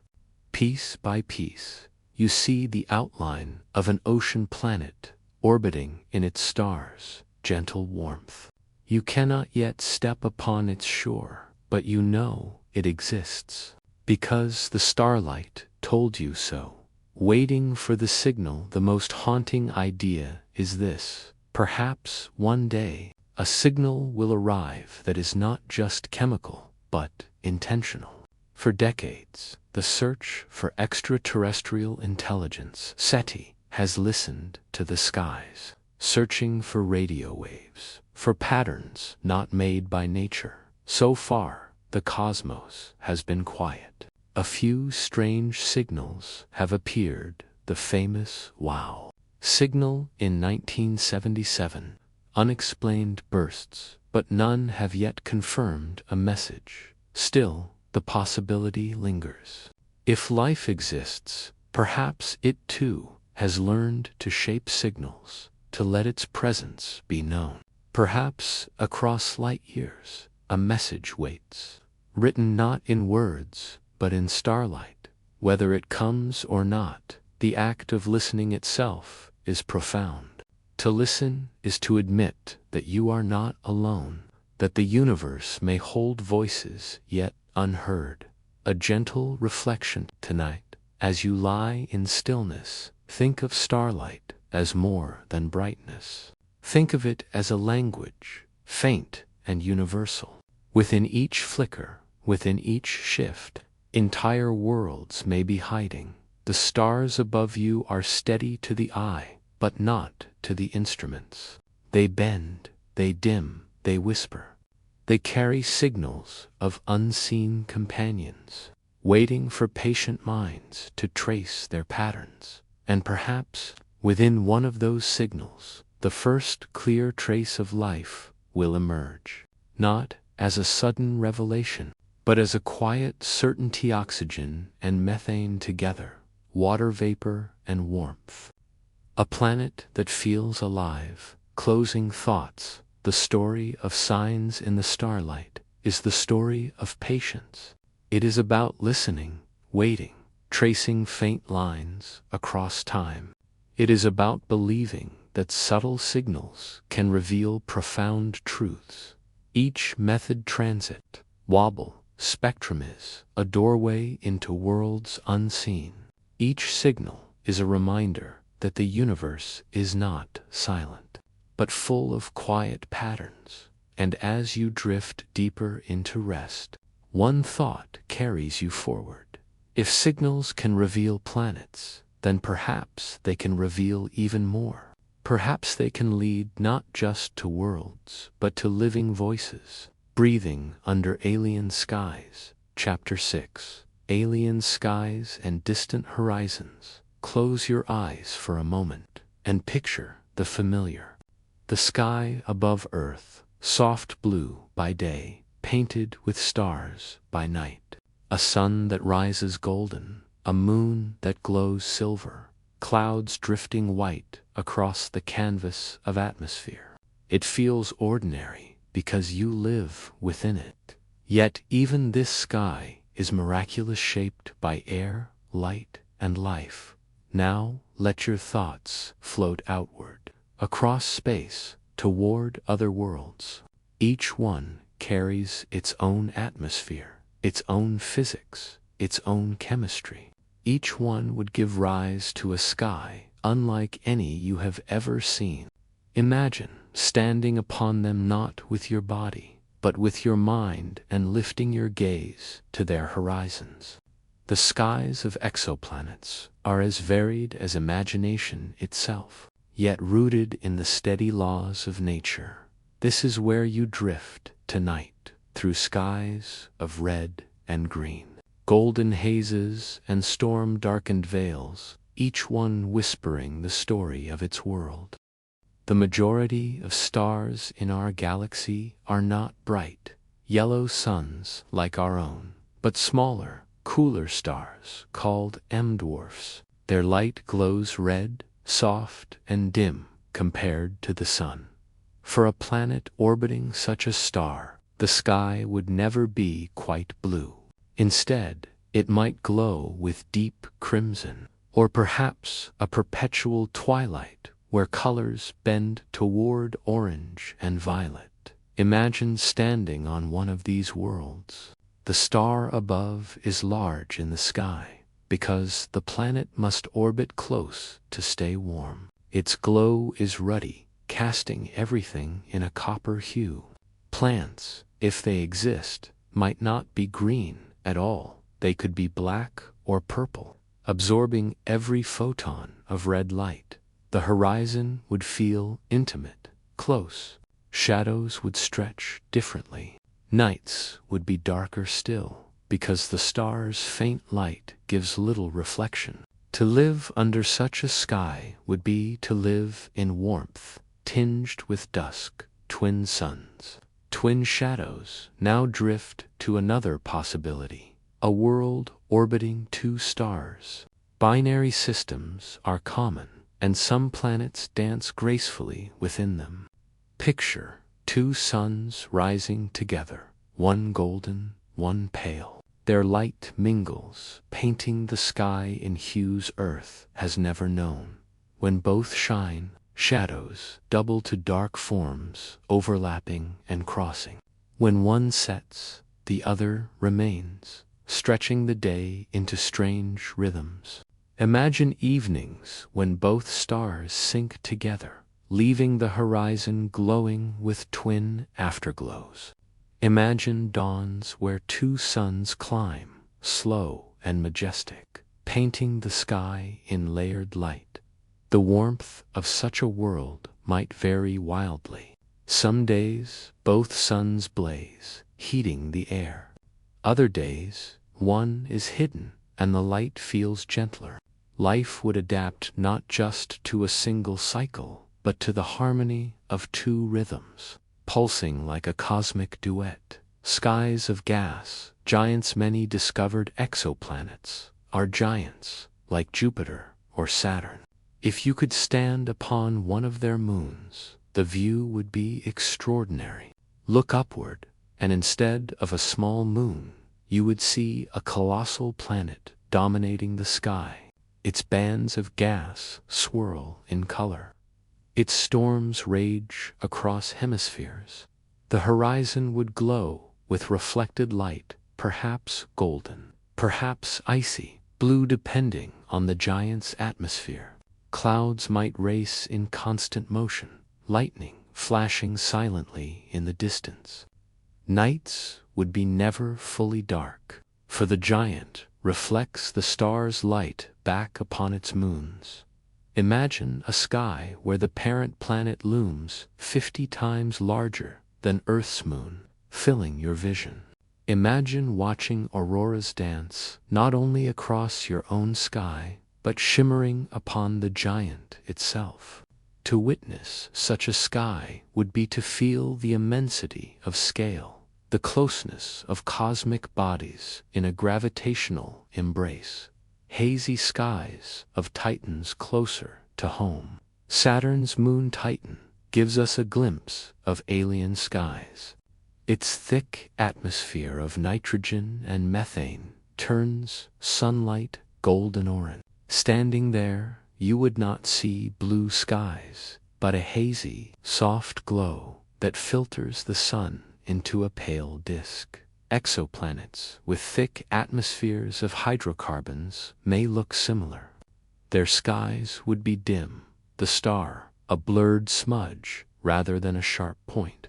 Piece by piece, you see the outline of an ocean planet orbiting in its star's gentle warmth. You cannot yet step upon its shore, but you know it exists, because the starlight told you so. Waiting for the signal, the most haunting idea is this: perhaps one day, a signal will arrive that is not just chemical, but intentional. For decades, the search for extraterrestrial intelligence, SETI, has listened to the skies, searching for radio waves, for patterns not made by nature. So far, the cosmos has been quiet. A few strange signals have appeared, the famous WOW signal in 1977. Unexplained bursts, but none have yet confirmed a message. Still, the possibility lingers. If life exists, perhaps it too has learned to shape signals, to let its presence be known. Perhaps across light years, a message waits, written not in words, but in starlight. Whether it comes or not, the act of listening itself is profound. To listen is to admit that you are not alone, that the universe may hold voices yet unheard. A gentle reflection tonight, as you lie in stillness, think of starlight as more than brightness. Think of it as a language, faint and universal. Within each flicker, within each shift, entire worlds may be hiding. The stars above you are steady to the eye, but not to the instruments. They bend, they dim, they whisper. They carry signals of unseen companions, waiting for patient minds to trace their patterns. And perhaps, within one of those signals, the first clear trace of life will emerge. Not as a sudden revelation, but as a quiet certainty: oxygen and methane together, water vapor and warmth. A planet that feels alive. Closing thoughts. The story of signs in the starlight is the story of patience. It is about listening, waiting, tracing faint lines across time. It is about believing that subtle signals can reveal profound truths. Each method transit, wobble, spectrum is a doorway into worlds unseen. Each signal is a reminder that the universe is not silent, but full of quiet patterns. And as you drift deeper into rest, one thought carries you forward. If signals can reveal planets, then perhaps they can reveal even more. Perhaps they can lead not just to worlds, but to living voices, breathing under alien skies. Chapter 6. Alien Skies and Distant Horizons. Close your eyes for a moment and picture the familiar. The sky above Earth, soft blue by day, painted with stars by night. A sun that rises golden, a moon that glows silver, clouds drifting white across the canvas of atmosphere. It feels ordinary because you live within it. Yet even this sky is miraculous, shaped by air, light, and life. Now let your thoughts float outward, across space, toward other worlds. Each one carries its own atmosphere, its own physics, its own chemistry. Each one would give rise to a sky unlike any you have ever seen. Imagine standing upon them, not with your body, but with your mind, and lifting your gaze to their horizons. The skies of exoplanets are as varied as imagination itself, yet rooted in the steady laws of nature. This is where you drift tonight, through skies of red and green, golden hazes and storm-darkened veils, each one whispering the story of its world. The majority of stars in our galaxy are not bright, yellow suns like our own, but smaller, cooler stars called M-dwarfs. Their light glows red, soft, and dim compared to the sun. For a planet orbiting such a star, the sky would never be quite blue. Instead, it might glow with deep crimson, or perhaps a perpetual twilight where colors bend toward orange and violet. Imagine standing on one of these worlds. The star above is large in the sky, because the planet must orbit close to stay warm. Its glow is ruddy, casting everything in a copper hue. Plants, if they exist, might not be green at all. They could be black or purple, absorbing every photon of red light. The horizon would feel intimate, close. Shadows would stretch differently. Nights would be darker still, because the star's faint light gives little reflection. To live under such a sky would be to live in warmth, tinged with dusk. Twin suns, twin shadows. Now drift to another possibility. A world orbiting two stars. Binary systems are common, and some planets dance gracefully within them. Picture two suns rising together, one golden, one pale. Their light mingles, painting the sky in hues Earth has never known. When both shine, shadows double to dark forms, overlapping and crossing. When one sets, the other remains, stretching the day into strange rhythms. Imagine evenings when both stars sync together, leaving the horizon glowing with twin afterglows. Imagine dawns where two suns climb, slow and majestic, painting the sky in layered light. The warmth of such a world might vary wildly. Some days, both suns blaze, heating the air. Other days, one is hidden, and the light feels gentler. Life would adapt not just to a single cycle, but to the harmony of two rhythms, pulsing like a cosmic duet. Skies of gas, giants. Many discovered exoplanets are giants, like Jupiter or Saturn. If you could stand upon one of their moons, the view would be extraordinary. Look upward, and instead of a small moon, you would see a colossal planet dominating the sky. Its bands of gas swirl in color. Its storms rage across hemispheres. The horizon would glow with reflected light, perhaps golden, perhaps icy, blue depending on the giant's atmosphere. Clouds might race in constant motion, lightning flashing silently in the distance. Nights would be never fully dark, for the giant reflects the star's light back upon its moons. Imagine a sky where the parent planet looms 50 times larger than Earth's moon, filling your vision. Imagine watching auroras dance not only across your own sky, but shimmering upon the giant itself. To witness such a sky would be to feel the immensity of scale, the closeness of cosmic bodies in a gravitational embrace. Hazy skies of Titans closer to home. Saturn's moon Titan gives us a glimpse of alien skies. Its thick atmosphere of nitrogen and methane turns sunlight golden orange. Standing there, you would not see blue skies, but a hazy, soft glow that filters the sun into a pale disk. Exoplanets with thick atmospheres of hydrocarbons may look similar. Their skies would be dim, the star a blurred smudge rather than a sharp point.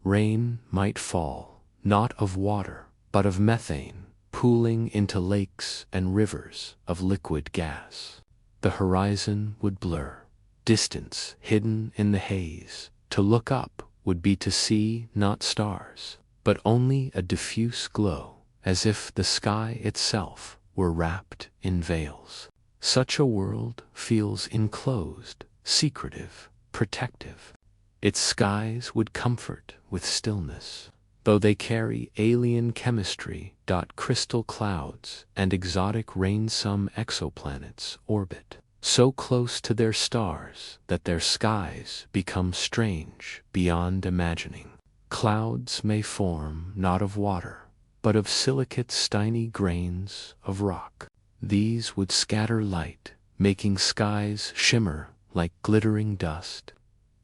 Rain might fall, not of water, but of methane, pooling into lakes and rivers of liquid gas. The horizon would blur, distance hidden in the haze. To look up would be to see not stars, but only a diffuse glow, as if the sky itself were wrapped in veils. Such a world feels enclosed, secretive, protective. Its skies would comfort with stillness, though they carry alien chemistry. Crystal clouds and exotic rain. Some exoplanets orbit so close to their stars that their skies become strange beyond imagining. Clouds may form not of water, but of silicate's tiny grains of rock. These would scatter light, making skies shimmer like glittering dust.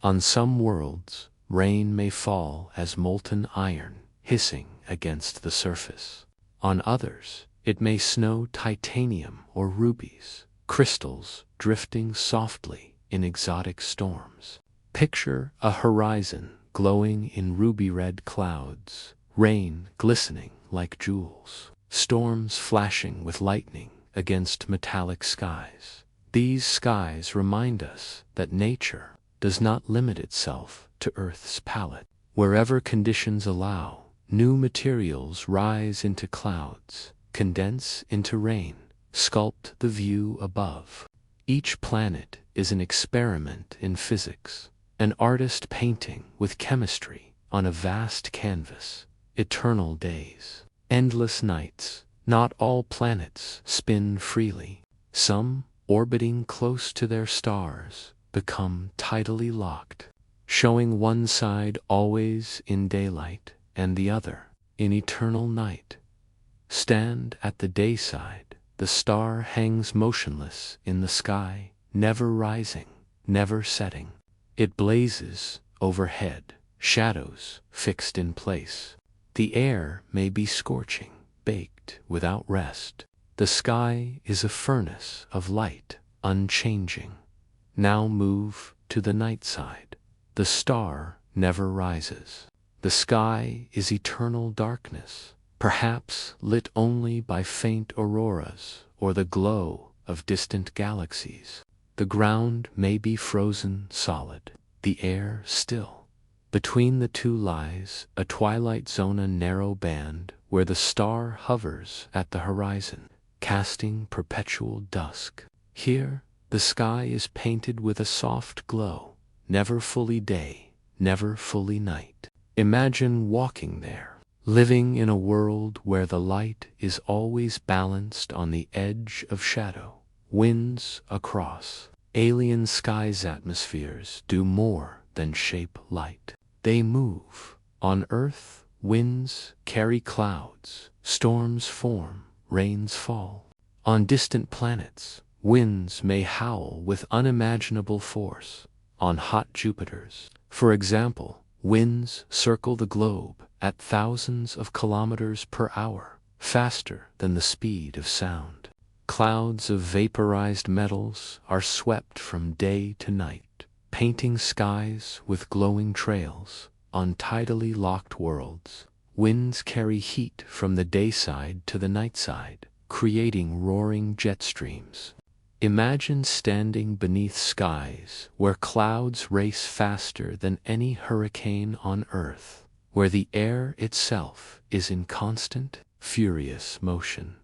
On some worlds, rain may fall as molten iron hissing against the surface. On others, it may snow titanium or rubies, crystals drifting softly in exotic storms. Picture a horizon glowing in ruby-red clouds, rain glistening like jewels, storms flashing with lightning against metallic skies. These skies remind us that nature does not limit itself to Earth's palette. Wherever conditions allow, new materials rise into clouds, condense into rain, sculpt the view above. Each planet is an experiment in physics, an artist painting with chemistry on a vast canvas. Eternal days, endless nights. Not all planets spin freely. Some, orbiting close to their stars, become tidally locked, showing one side always in daylight and the other in eternal night. Stand at the day side, the star hangs motionless in the sky, never rising, never setting. It blazes overhead, shadows fixed in place. The air may be scorching, baked without rest. The sky is a furnace of light, unchanging. Now move to the night side. The star never rises. The sky is eternal darkness, perhaps lit only by faint auroras or the glow of distant galaxies. The ground may be frozen solid, the air still. Between the two lies a twilight zone, a narrow band where the star hovers at the horizon, casting perpetual dusk. Here, the sky is painted with a soft glow, never fully day, never fully night. Imagine walking there, living in a world where the light is always balanced on the edge of shadow. Winds across alien skies, atmospheres do more than shape light. They move. On Earth, winds carry clouds, storms form, rains fall. On distant planets, Winds may howl with unimaginable force on hot Jupiters. For example, winds circle the globe at thousands of kilometers per hour, faster than the speed of sound. Clouds of vaporized metals are swept from day to night, painting skies with glowing trails on tidally locked worlds. Winds carry heat from the day side to the night side, creating roaring jet streams. Imagine standing beneath skies where clouds race faster than any hurricane on Earth, where the air itself is in constant, furious motion.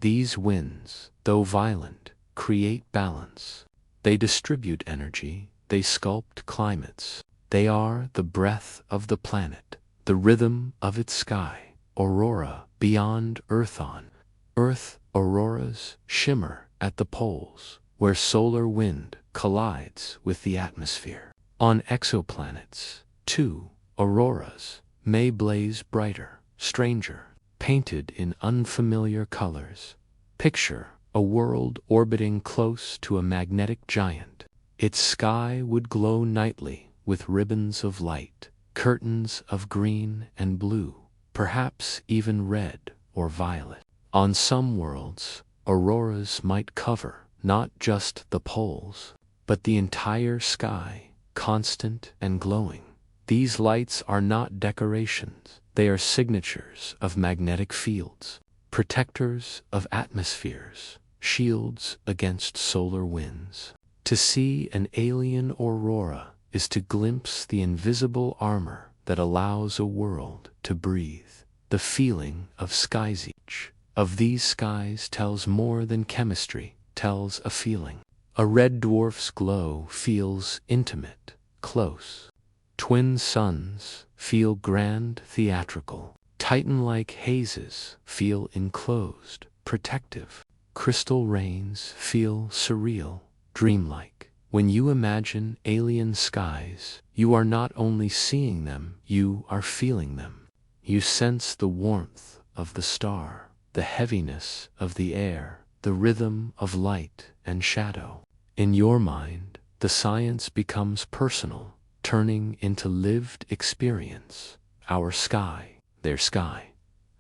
These winds, though violent, create balance. They distribute energy, they sculpt climates. They are the breath of the planet, the rhythm of its sky. Aurora beyond Earth. On Earth, auroras shimmer at the poles, where solar wind collides with the atmosphere. On exoplanets, too, auroras may blaze brighter, stranger, painted in unfamiliar colors. Picture a world orbiting close to a magnetic giant. Its sky would glow nightly with ribbons of light, curtains of green and blue, perhaps even red or violet. On some worlds, auroras might cover not just the poles, but the entire sky, constant and glowing. These lights are not decorations, they are signatures of magnetic fields, protectors of atmospheres, shields against solar winds. To see an alien aurora is to glimpse the invisible armor that allows a world to breathe. The feeling of skies. Each of these skies tells more than chemistry, tells a feeling. A red dwarf's glow feels intimate, close. Twin suns feel grand, theatrical. Titan-like hazes feel enclosed, protective. Crystal rains feel surreal, dreamlike. When you imagine alien skies, you are not only seeing them, you are feeling them. You sense the warmth of the star, the heaviness of the air, the rhythm of light and shadow. In your mind, the science becomes personal, turning into lived experience. Our sky, their sky.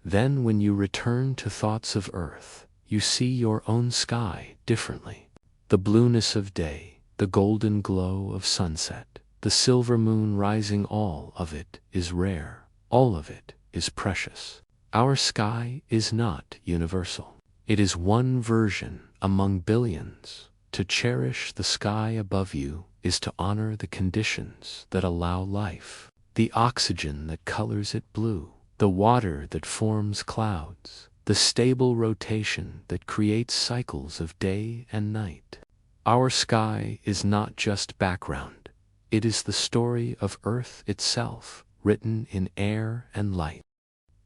Then when you return to thoughts of Earth, you see your own sky differently. The blueness of day, the golden glow of sunset, the silver moon rising, all of it is rare, all of it is precious. Our sky is not universal. It is one version among billions. To cherish the sky above you is to honor the conditions that allow life, the oxygen that colors it blue, the water that forms clouds, the stable rotation that creates cycles of day and night. Our sky is not just background, it is the story of Earth itself, written in air and light.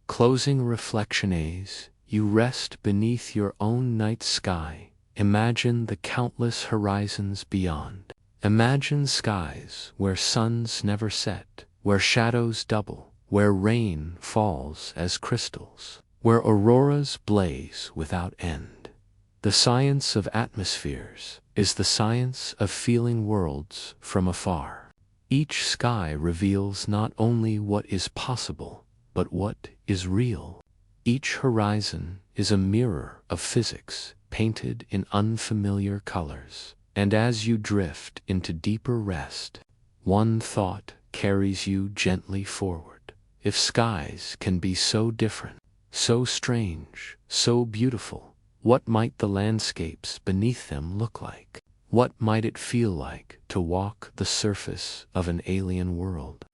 Closing reflections, you rest beneath your own night sky. Imagine the countless horizons beyond. Imagine skies where suns never set, where shadows double, where rain falls as crystals, where auroras blaze without end. The science of atmospheres is the science of feeling worlds from afar. Each sky reveals not only what is possible, but what is real. Each horizon is a mirror of physics, painted in unfamiliar colors. And as you drift into deeper rest, one thought carries you gently forward. If skies can be so different, so strange, so beautiful, what might the landscapes beneath them look like? What might it feel like to walk the surface of an alien world?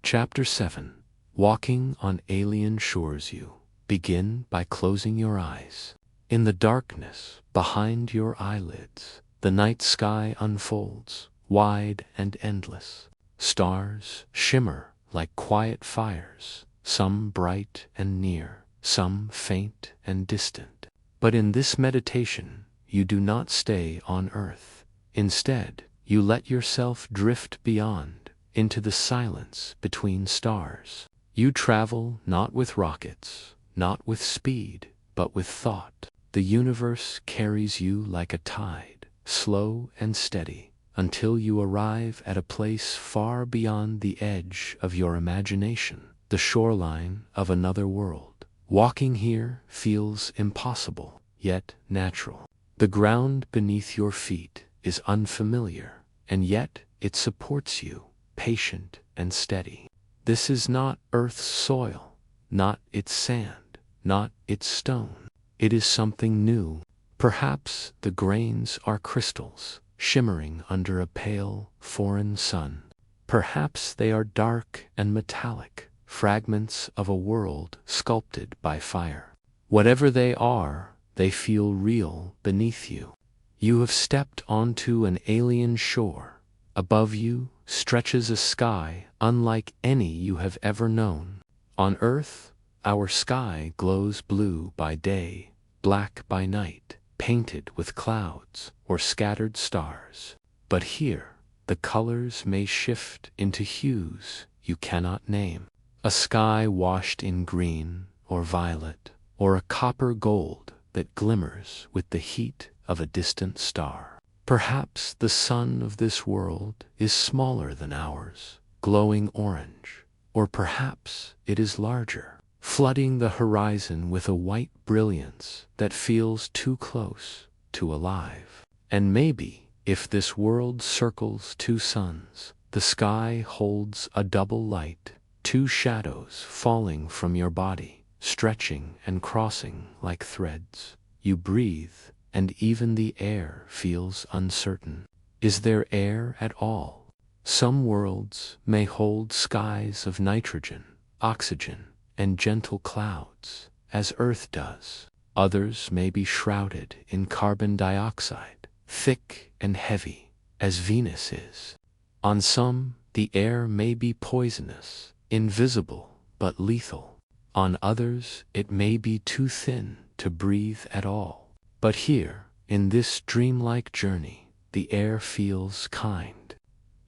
Chapter 7. Walking on Alien Shores. You begin by closing your eyes. In the darkness behind your eyelids, the night sky unfolds, wide and endless. Stars shimmer like quiet fires, some bright and near, some faint and distant. But in this meditation, you do not stay on Earth. Instead, you let yourself drift beyond, into the silence between stars. You travel not with rockets, not with speed, but with thought. The universe carries you like a tide, slow and steady, until you arrive at a place far beyond the edge of your imagination, the shoreline of another world. Walking here feels impossible, yet natural. The ground beneath your feet is unfamiliar, and yet it supports you, patient and steady. This is not Earth's soil, not its sand, not its stone. It is something new. Perhaps the grains are crystals, shimmering under a pale, foreign sun. Perhaps they are dark and metallic, fragments of a world sculpted by fire. Whatever they are, they feel real beneath you. You have stepped onto an alien shore. Above you stretches a sky unlike any you have ever known. On Earth, our sky glows blue by day, black by night, painted with clouds or scattered stars. But here, the colors may shift into hues you cannot name. A sky washed in green or violet, or a copper gold that glimmers with the heat of a distant star. Perhaps the sun of this world is smaller than ours, glowing orange, or perhaps it is larger, flooding the horizon with a white brilliance that feels too close, too alive. And maybe, if this world circles two suns, the sky holds a double light, two shadows falling from your body, stretching and crossing like threads. You breathe, and even the air feels uncertain. Is there air at all? Some worlds may hold skies of nitrogen, oxygen, and gentle clouds, as Earth does. Others may be shrouded in carbon dioxide, thick and heavy, as Venus is. On some, the air may be poisonous, invisible but lethal. On others, it may be too thin to breathe at all. But here, in this dreamlike journey, the air feels kind.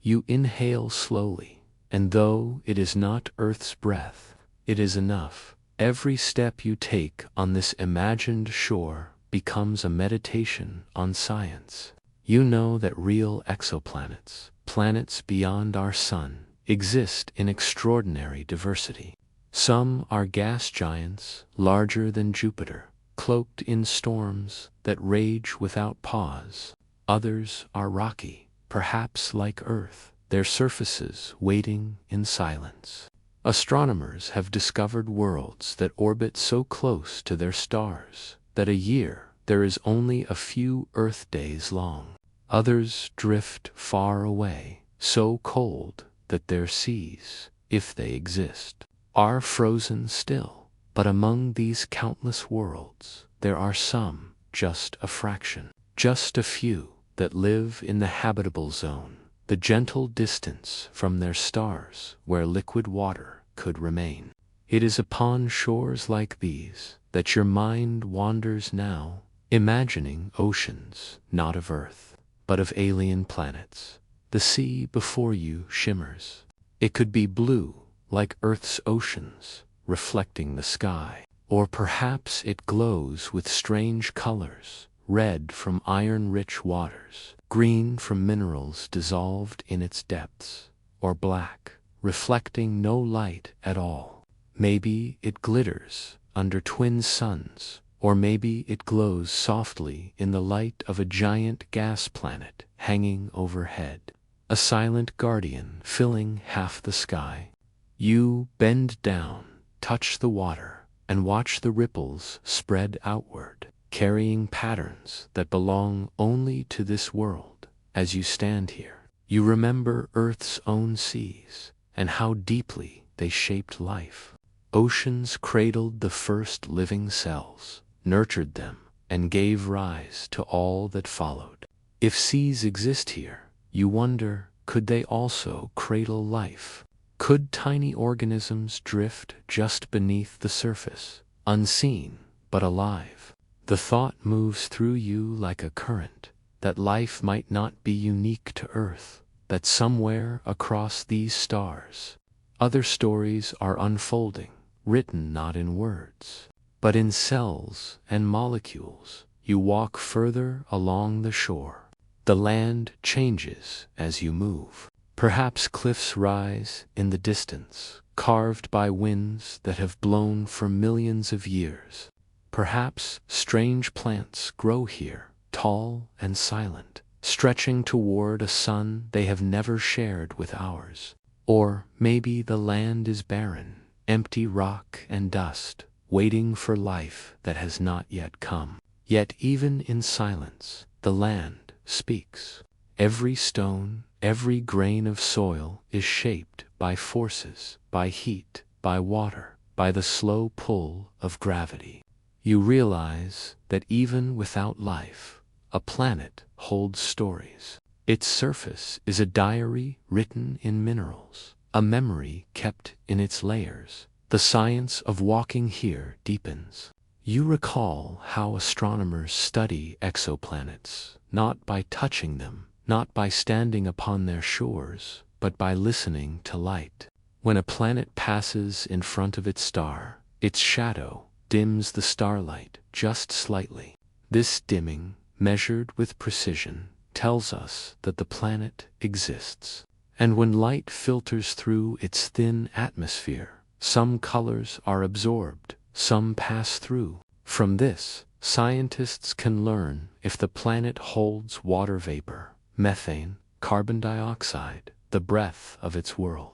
You inhale slowly, and though it is not Earth's breath, it is enough. Every step you take on this imagined shore becomes a meditation on science. You know that real exoplanets, planets beyond our sun, exist in extraordinary diversity. Some are gas giants larger than Jupiter, cloaked in storms that rage without pause. Others are rocky, perhaps like Earth, their surfaces waiting in silence. Astronomers have discovered worlds that orbit so close to their stars that a year there is only a few Earth days long. Others drift far away, so cold that their seas, if they exist, are frozen still. But among these countless worlds, there are some, just a fraction, just a few, that live in the habitable zone, the gentle distance from their stars where liquid water could remain. It is upon shores like these that your mind wanders now, imagining oceans not of Earth, but of alien planets. The sea before you shimmers. It could be blue, like Earth's oceans, reflecting the sky. Or perhaps it glows with strange colors, red from iron-rich waters, green from minerals dissolved in its depths, or black, reflecting no light at all. Maybe it glitters under twin suns, or maybe it glows softly in the light of a giant gas planet hanging overhead, a silent guardian filling half the sky. You bend down, touch the water, and watch the ripples spread outward, carrying patterns that belong only to this world. As you stand here, you remember Earth's own seas, and how deeply they shaped life. Oceans cradled the first living cells, nurtured them, and gave rise to all that followed. If seas exist here, you wonder, could they also cradle life? Could tiny organisms drift just beneath the surface, unseen but alive? The thought moves through you like a current, that life might not be unique to Earth, that somewhere across these stars, other stories are unfolding, written not in words, but in cells and molecules. You walk further along the shore. The land changes as you move. Perhaps cliffs rise in the distance, carved by winds that have blown for millions of years. Perhaps strange plants grow here, tall and silent, stretching toward a sun they have never shared with ours. Or maybe the land is barren, empty rock and dust, waiting for life that has not yet come. Yet even in silence, the land speaks. Every stone, every grain of soil is shaped by forces, by heat, by water, by the slow pull of gravity. You realize that even without life, a planet holds stories. Its surface is a diary written in minerals, a memory kept in its layers. The science of walking here deepens. You recall how astronomers study exoplanets, not by touching them, not by standing upon their shores, but by listening to light. When a planet passes in front of its star, its shadow dims the starlight just slightly. This dimming, measured with precision, tells us that the planet exists. And when light filters through its thin atmosphere, some colors are absorbed, some pass through. From this, scientists can learn if the planet holds water vapor, methane, carbon dioxide, the breath of its world.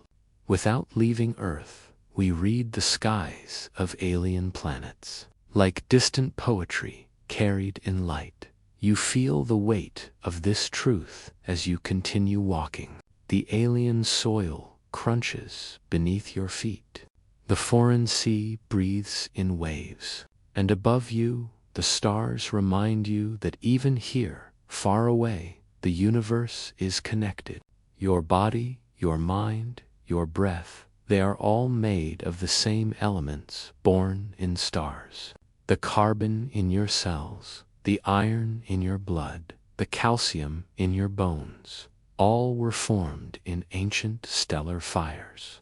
Without leaving Earth, we read the skies of alien planets. Like distant poetry carried in light, you feel the weight of this truth as you continue walking. The alien soil crunches beneath your feet. The foreign sea breathes in waves. And above you, the stars remind you that even here, far away, the universe is connected. Your body, your mind, your breath, they are all made of the same elements born in stars. The carbon in your cells, the iron in your blood, the calcium in your bones, all were formed in ancient stellar fires.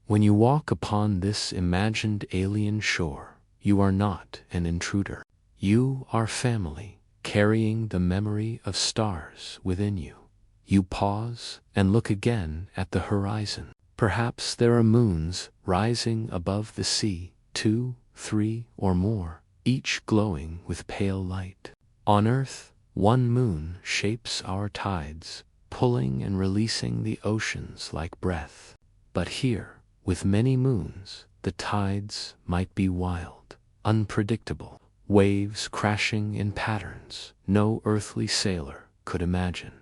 When you walk upon this imagined alien shore, you are not an intruder. You are family, carrying the memory of stars within you. You pause and look again at the horizon. Perhaps there are moons rising above the sea, 2, 3, or more, each glowing with pale light. On Earth, one moon shapes our tides, pulling and releasing the oceans like breath. But here, with many moons, the tides might be wild, unpredictable, waves crashing in patterns no earthly sailor could imagine.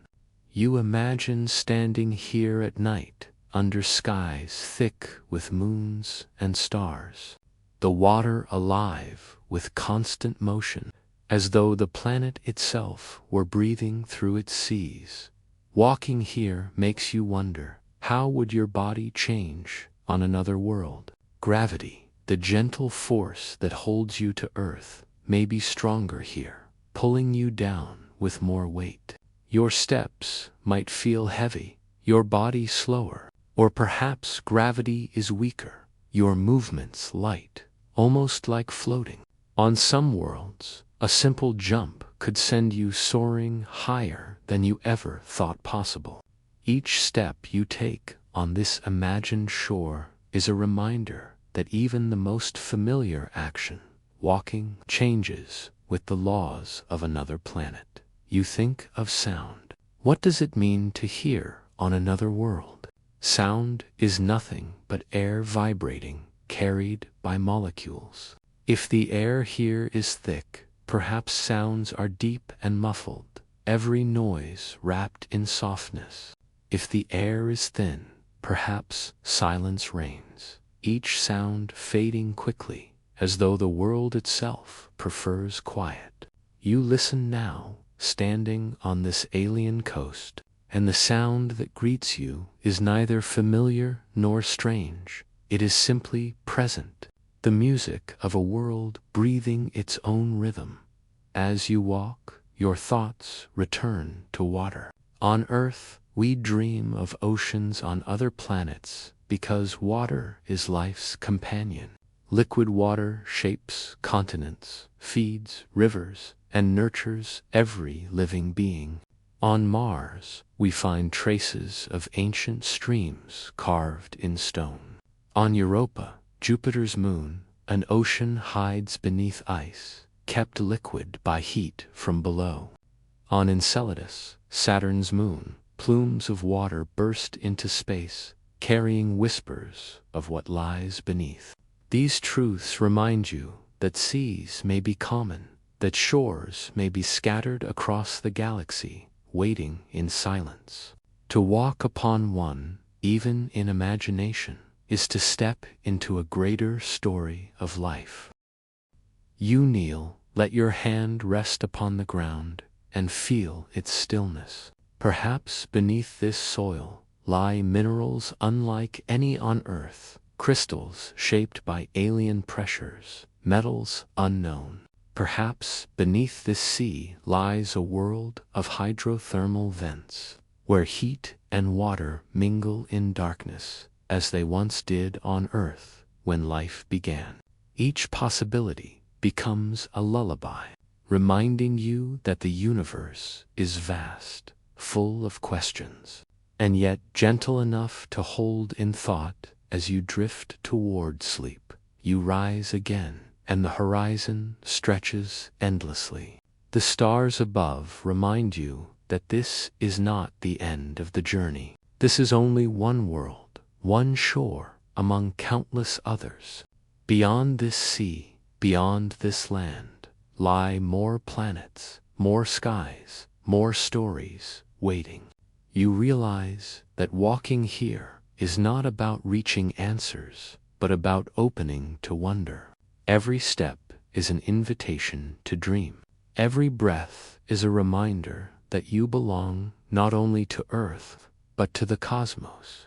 You imagine standing here at night, under skies thick with moons and stars, the water alive with constant motion, as though the planet itself were breathing through its seas. Walking here makes you wonder, how would your body change on another world? Gravity, the gentle force that holds you to Earth, may be stronger here, pulling you down with more weight. Your steps might feel heavy, your body slower, or perhaps gravity is weaker, your movements light, almost like floating. On some worlds, a simple jump could send you soaring higher than you ever thought possible. Each step you take on this imagined shore is a reminder that even the most familiar action, walking, changes with the laws of another planet. You think of sound. What does it mean to hear on another world? Sound is nothing but air vibrating, carried by molecules. If the air here is thick, perhaps sounds are deep and muffled, every noise wrapped in softness. If the air is thin, perhaps silence reigns, each sound fading quickly, as though the world itself prefers quiet. You listen now, standing on this alien coast, and the sound that greets you is neither familiar nor strange. It is simply present, the music of a world breathing its own rhythm. As you walk, your thoughts return to water. On Earth, we dream of oceans on other planets because water is life's companion. Liquid water shapes continents, feeds rivers, and nurtures every living being. On Mars, we find traces of ancient streams carved in stone. On Europa, Jupiter's moon, an ocean hides beneath ice, kept liquid by heat from below. On Enceladus, Saturn's moon, plumes of water burst into space, carrying whispers of what lies beneath. These truths remind you that seas may be common, that shores may be scattered across the galaxy, waiting in silence. To walk upon one, even in imagination, is to step into a greater story of life. You kneel, let your hand rest upon the ground, and feel its stillness. Perhaps beneath this soil lie minerals unlike any on Earth, crystals shaped by alien pressures, metals unknown. Perhaps beneath this sea lies a world of hydrothermal vents, where heat and water mingle in darkness, as they once did on Earth when life began. Each possibility becomes a lullaby, reminding you that the universe is vast, full of questions, and yet gentle enough to hold in thought. As you drift toward sleep, you rise again, and the horizon stretches endlessly. The stars above remind you that this is not the end of the journey. This is only one world, one shore among countless others. Beyond this sea, beyond this land, lie more planets, more skies, more stories waiting. You realize that walking here is not about reaching answers, but about opening to wonder. Every step is an invitation to dream. Every breath is a reminder that you belong not only to Earth, but to the cosmos.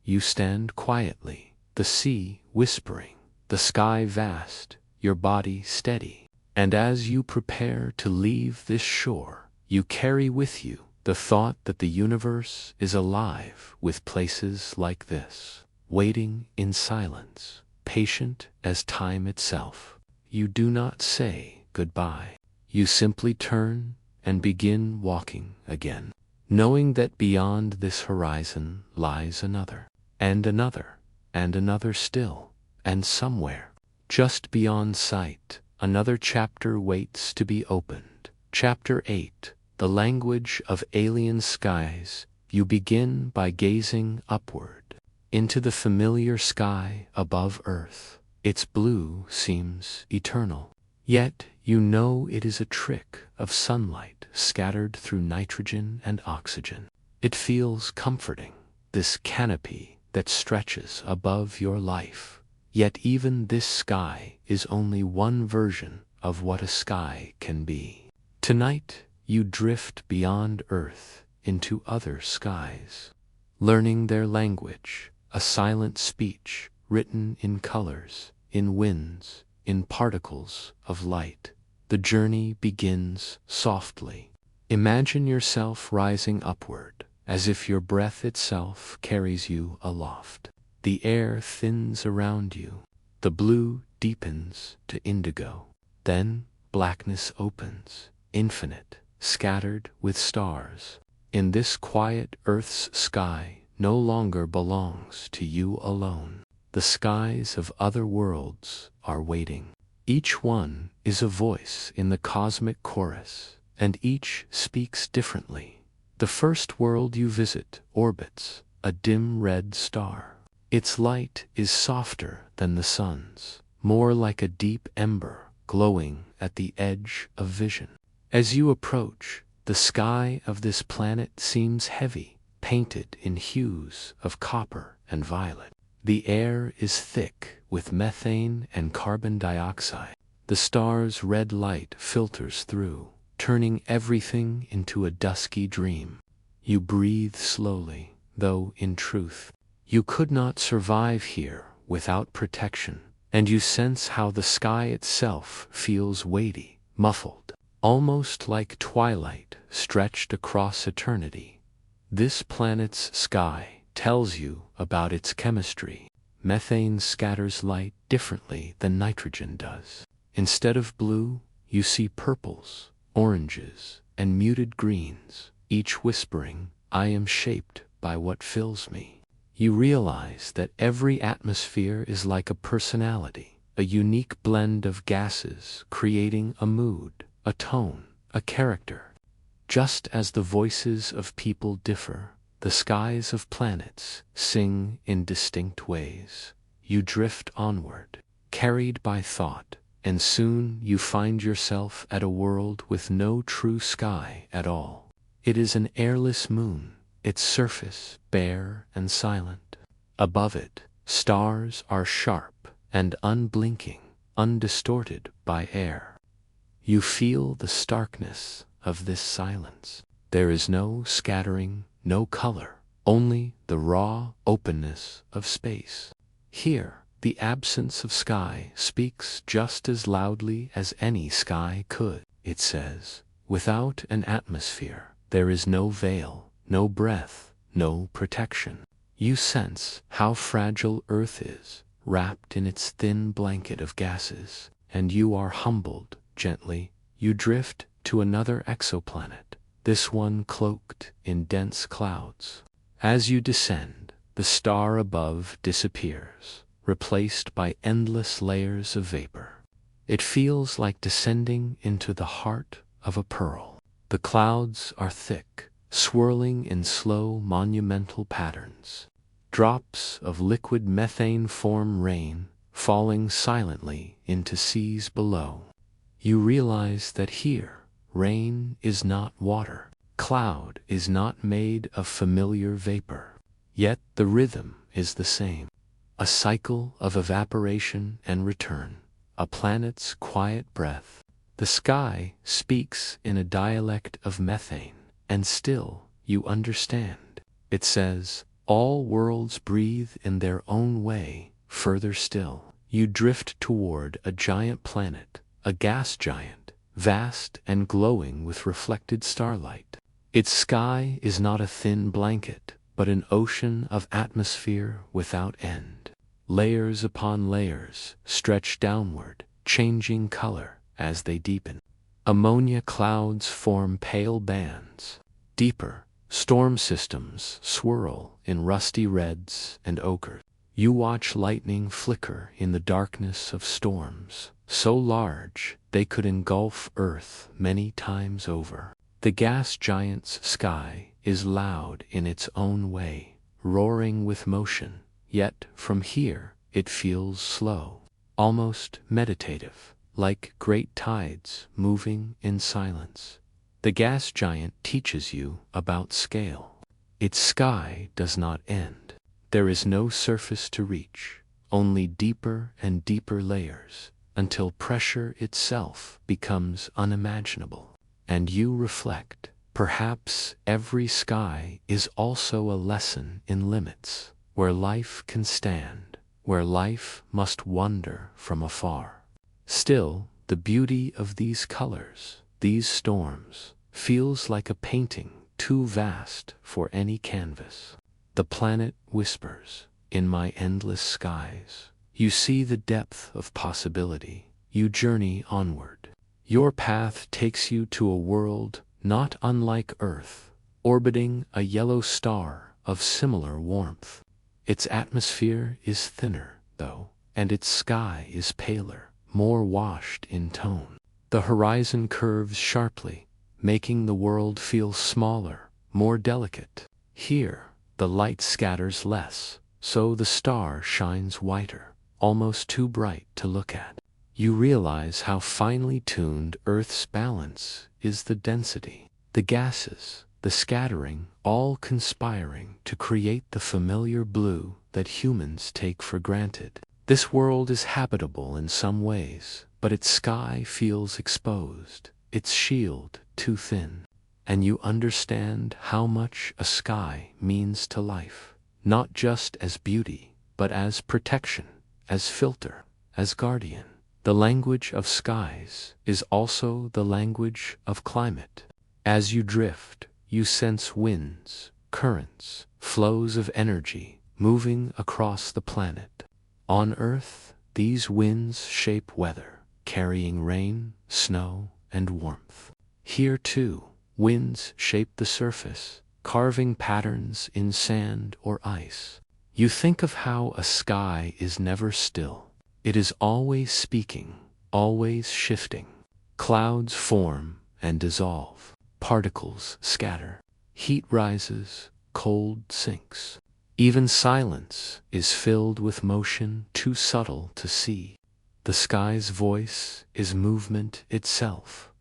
You stand quietly, the sea whispering, the sky vast, your body steady. And as you prepare to leave this shore, you carry with you the thought that the universe is alive with places like this, waiting in silence, patient as time itself. You do not say goodbye. You simply turn and begin walking again, knowing that beyond this horizon lies another, and another, and another still, and somewhere, just beyond sight, another chapter waits to be opened. Chapter 8. The language of alien skies. You begin by gazing upward, into the familiar sky above Earth. Its blue seems eternal, yet you know it is a trick of sunlight scattered through nitrogen and oxygen. It feels comforting, this canopy that stretches above your life. Yet even this sky is only one version of what a sky can be. Tonight, you drift beyond Earth into other skies, learning their language, a silent speech written in colors, in winds, in particles of light. The journey begins softly. Imagine yourself rising upward, as if your breath itself carries you aloft. The air thins around you. The blue deepens to indigo. Then blackness opens, infinite, scattered with stars. In this quiet Earth's sky no longer belongs to you alone. The skies of other worlds are waiting. Each one is a voice in the cosmic chorus, and each speaks differently. The first world you visit orbits a dim red star. Its light is softer than the sun's, more like a deep ember glowing at the edge of vision. As you approach, the sky of this planet seems heavy, painted in hues of copper and violet. The air is thick with methane and carbon dioxide. The star's red light filters through, turning everything into a dusky dream. You breathe slowly, though in truth, you could not survive here without protection, and you sense how the sky itself feels weighty, muffled, almost like twilight stretched across eternity. This planet's sky tells you about its chemistry. Methane scatters light differently than nitrogen does. Instead of blue, you see purples, oranges, and muted greens. each whispering, "I am shaped by what fills me." You realize that every atmosphere is like a personality, a unique blend of gases creating a mood, a tone, a character. Just as the voices of people differ, the skies of planets sing in distinct ways. You drift onward, carried by thought, and soon you find yourself at a world with no true sky at all. It is an airless moon, its surface bare and silent. Above it, stars are sharp and unblinking, undistorted by air. You feel the starkness of this silence. There is no scattering, no color, only the raw openness of space. Here, the absence of sky speaks just as loudly as any sky could. It says, "Without an atmosphere, there is no veil, no breath, no protection." You sense how fragile Earth is, wrapped in its thin blanket of gases, and you are humbled gently. You drift to another exoplanet, this one cloaked in dense clouds. As you descend, the star above disappears, replaced by endless layers of vapor. It feels like descending into the heart of a pearl. The clouds are thick, swirling in slow monumental patterns. Drops of liquid methane form rain, falling silently into seas below. You realize that here, rain is not water. Cloud is not made of familiar vapor. Yet the rhythm is the same. A cycle of evaporation and return, a planet's quiet breath. The sky speaks in a dialect of methane, and still you understand. It says, "All worlds breathe in their own way." Further still, you drift toward a giant planet, a gas giant, vast and glowing with reflected starlight. Its sky is not a thin blanket, but an ocean of atmosphere without end. Layers upon layers stretch downward, changing color as they deepen. Ammonia clouds form pale bands. Deeper, storm systems swirl in rusty reds and ochres. You watch lightning flicker in the darkness of storms, so large they could engulf Earth many times over. The gas giant's sky is loud in its own way, roaring with motion, yet from here it feels slow, almost meditative, like great tides moving in silence. The gas giant teaches you about scale. Its sky does not end. There is no surface to reach, only deeper and deeper layers, until pressure itself becomes unimaginable. And you reflect, perhaps every sky is also a lesson in limits, where life can stand, where life must wander from afar. Still, the beauty of these colors, these storms, feels like a painting too vast for any canvas. The planet whispers, "In my endless skies." You see the depth of possibility. You journey onward. Your path takes you to a world not unlike Earth, orbiting a yellow star of similar warmth. Its atmosphere is thinner, though, and its sky is paler, more washed in tone. The horizon curves sharply, making the world feel smaller, more delicate. Here, the light scatters less, so the star shines whiter, almost too bright to look at. You realize how finely tuned Earth's balance is. The density, the gases, the scattering, all conspiring to create the familiar blue that humans take for granted. This world is habitable in some ways, but its sky feels exposed, its shield too thin. And you understand how much a sky means to life, not just as beauty, but as protection, as filter, as guardian. The language of skies is also the language of climate. As you drift, you sense winds, currents, flows of energy moving across the planet. On Earth, these winds shape weather, carrying rain, snow, and warmth. Here too, Winds shape the surface, carving patterns in sand or ice. You think of how a sky is never still. It is always speaking, always shifting. Clouds form and dissolve. Particles scatter. Heat rises, cold sinks. Even silence is filled with motion too subtle to see. The sky's voice is movement itself.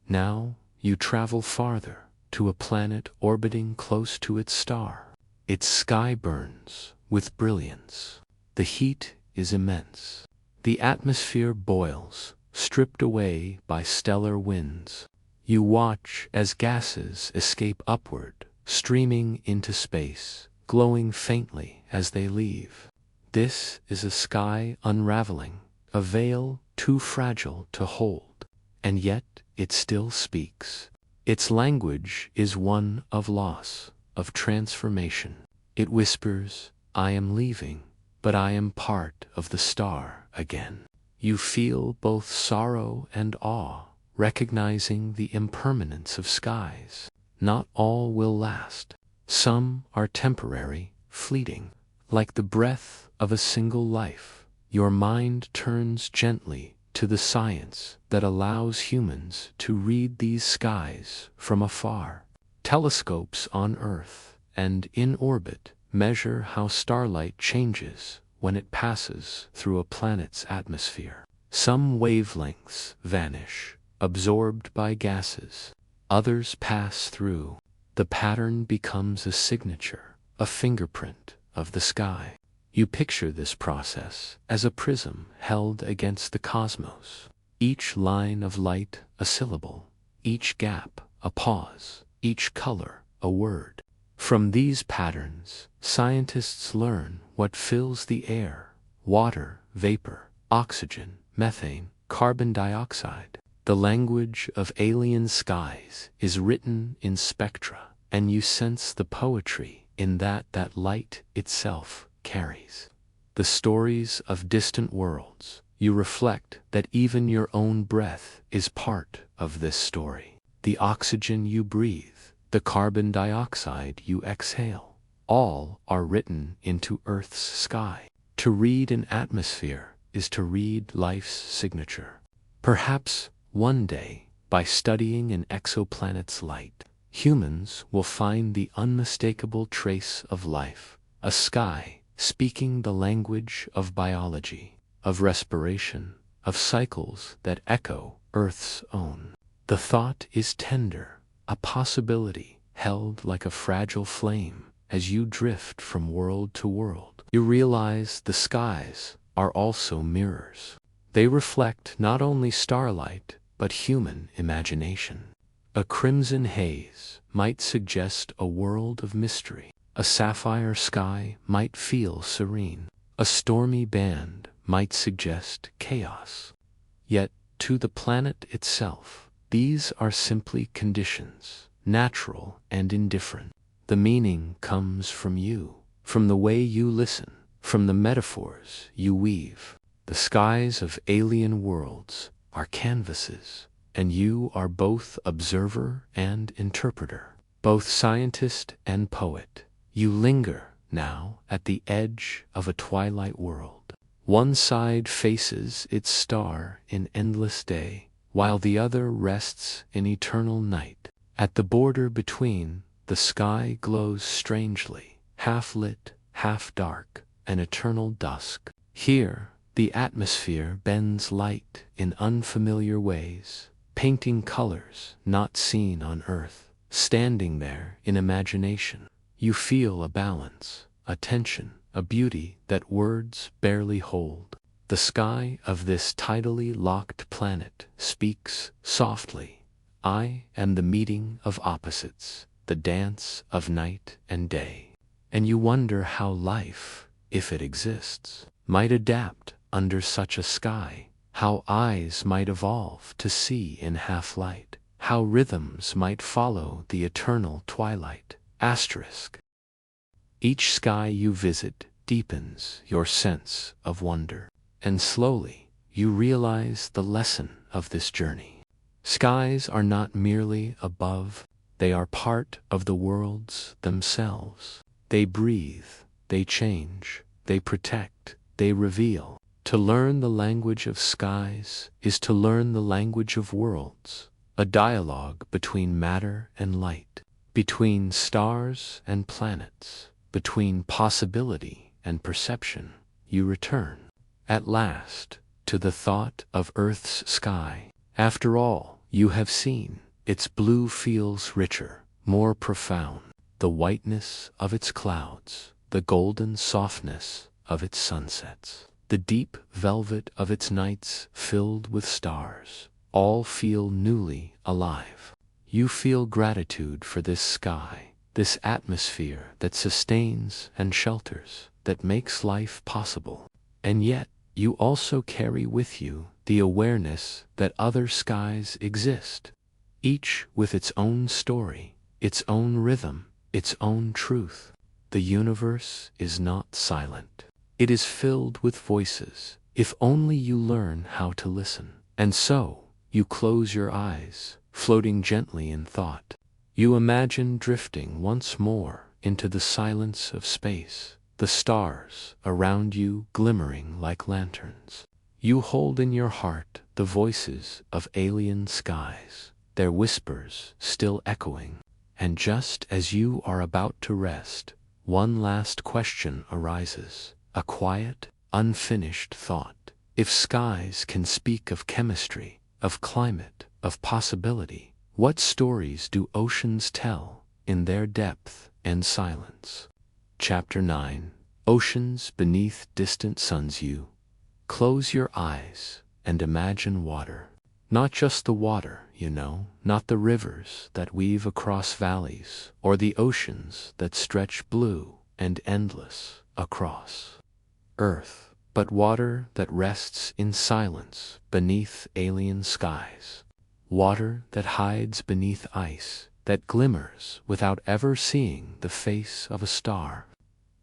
Now you travel farther, to a planet orbiting close to its star. Its sky burns with brilliance. The heat is immense. The atmosphere boils, stripped away by stellar winds. You watch as gases escape upward, streaming into space, glowing faintly as they leave. This is a sky unraveling, a veil too fragile to hold, and yet it still speaks. Its language is one of loss, of transformation. It whispers, "I am leaving, but I am part of the star again." You feel both sorrow and awe, recognizing the impermanence of skies. Not all will last. Some are temporary, fleeting. Like the breath of a single life, your mind turns gently to the science that allows humans to read these skies from afar. Telescopes on Earth and in orbit measure how starlight changes when it passes through a planet's atmosphere. Some wavelengths vanish, absorbed by gases. Others pass through. The pattern becomes a signature, a fingerprint of the sky. You picture this process as a prism held against the cosmos. Each line of light a syllable, each gap a pause, each color a word. From these patterns, scientists learn what fills the air: water, vapor, oxygen, methane, carbon dioxide. The language of alien skies is written in spectra, and you sense the poetry in that light itself carries. The stories of distant worlds. You reflect that even your own breath is part of this story. The oxygen you breathe, the carbon dioxide you exhale, all are written into Earth's sky. To read an atmosphere is to read life's signature. Perhaps one day, by studying an exoplanet's light, humans will find the unmistakable trace of life, a sky speaking the language of biology, of respiration, of cycles that echo Earth's own. The thought is tender, a possibility held like a fragile flame as you drift from world to world. You realize the skies are also mirrors. They reflect not only starlight, but human imagination. A crimson haze might suggest a world of mystery. A sapphire sky might feel serene. A stormy band might suggest chaos. Yet, to the planet itself, these are simply conditions, natural and indifferent. The meaning comes from you, from the way you listen, from the metaphors you weave. The skies of alien worlds are canvases, and you are both observer and interpreter, both scientist and poet. You linger now at the edge of a twilight world. One side faces its star in endless day, while the other rests in eternal night. At the border between, the sky glows strangely, half lit, half dark, an eternal dusk. Here, the atmosphere bends light in unfamiliar ways, painting colors not seen on Earth. Standing there in imagination, you feel a balance, a tension, a beauty that words barely hold. The sky of this tidally locked planet speaks softly. I am the meeting of opposites, the dance of night and day. And you wonder how life, if it exists, might adapt under such a sky, how eyes might evolve to see in half-light, how rhythms might follow the eternal twilight. Asterisk. Each sky you visit deepens your sense of wonder, and slowly you realize the lesson of this journey. Skies are not merely above, They are part of the worlds themselves. They breathe, they change, they protect, they reveal. To learn the language of skies is to learn the language of worlds, a dialogue between matter and light, between stars and planets, between possibility and perception. You return, at last, to the thought of Earth's sky. After all you have seen, its blue feels richer, more profound. The whiteness of its clouds, the golden softness of its sunsets, the deep velvet of its nights filled with stars, all feel newly alive. You feel gratitude for this sky, this atmosphere that sustains and shelters, that makes life possible. And yet, you also carry with you the awareness that other skies exist, each with its own story, its own rhythm, its own truth. The universe is not silent. It is filled with voices, if only you learn how to listen. And so, you close your eyes, floating gently in thought. You imagine drifting once more into the silence of space, the stars around you glimmering like lanterns. You hold in your heart the voices of alien skies, their whispers still echoing. And just as you are about to rest, one last question arises, a quiet, unfinished thought. If skies can speak of chemistry, of climate, of possibility, what stories do oceans tell in their depth and silence? Chapter 9. Oceans Beneath Distant Suns. You close your eyes and imagine water. Not just the water, not the rivers that weave across valleys, or the oceans that stretch blue and endless across Earth, but water that rests in silence beneath alien skies. Water that hides beneath ice, that glimmers without ever seeing the face of a star,